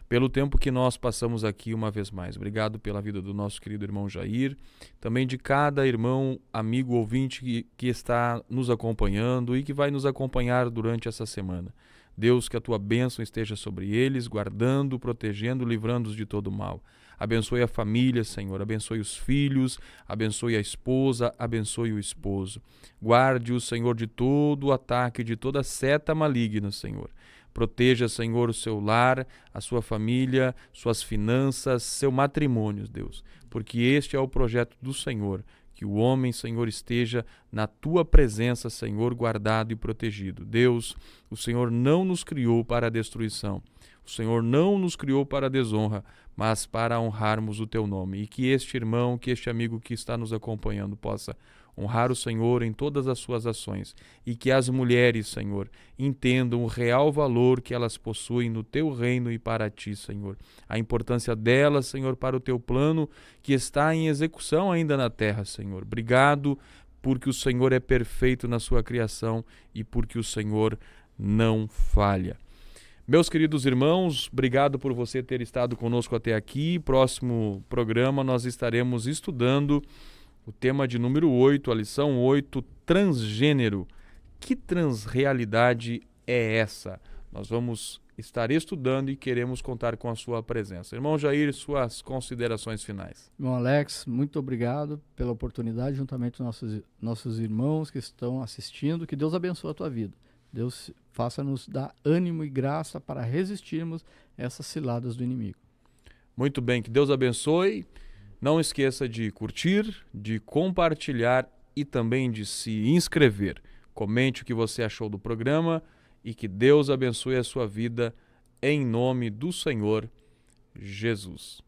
pelo tempo que nós passamos aqui uma vez mais. Obrigado pela vida do nosso querido irmão Jair, também de cada irmão, amigo, ouvinte que está nos acompanhando e que vai nos acompanhar durante essa semana. Deus, que a tua bênção esteja sobre eles, guardando, protegendo, livrando-os de todo mal. Abençoe a família, Senhor, abençoe os filhos, abençoe a esposa, abençoe o esposo. Guarde-o, Senhor, de todo o ataque, de toda seta maligna, Senhor. Proteja, Senhor, o seu lar, a sua família, suas finanças, seu matrimônio, Deus, porque este é o projeto do Senhor, que o homem, Senhor, esteja na tua presença, Senhor, guardado e protegido. Deus, o Senhor não nos criou para a destruição, o Senhor não nos criou para a desonra, mas para honrarmos o teu nome. E que este irmão, que este amigo que está nos acompanhando possa honrar o Senhor em todas as suas ações e que as mulheres, Senhor, entendam o real valor que elas possuem no teu reino e para ti, Senhor. A importância delas, Senhor, para o teu plano que está em execução ainda na terra, Senhor. Obrigado porque o Senhor é perfeito na sua criação e porque o Senhor não falha. Meus queridos irmãos, obrigado por você ter estado conosco até aqui. Próximo programa nós estaremos estudando o tema de número 8, a lição 8, transgênero. Que transrealidade é essa? Nós vamos estar estudando e queremos contar com a sua presença. Irmão Jair, suas considerações finais. Irmão Alex, muito obrigado pela oportunidade, juntamente com nossos irmãos que estão assistindo. Que Deus abençoe a tua vida. Deus faça-nos dar ânimo e graça para resistirmos essas ciladas do inimigo. Muito bem, que Deus abençoe. Não esqueça de curtir, de compartilhar e também de se inscrever. Comente o que você achou do programa e que Deus abençoe a sua vida em nome do Senhor Jesus.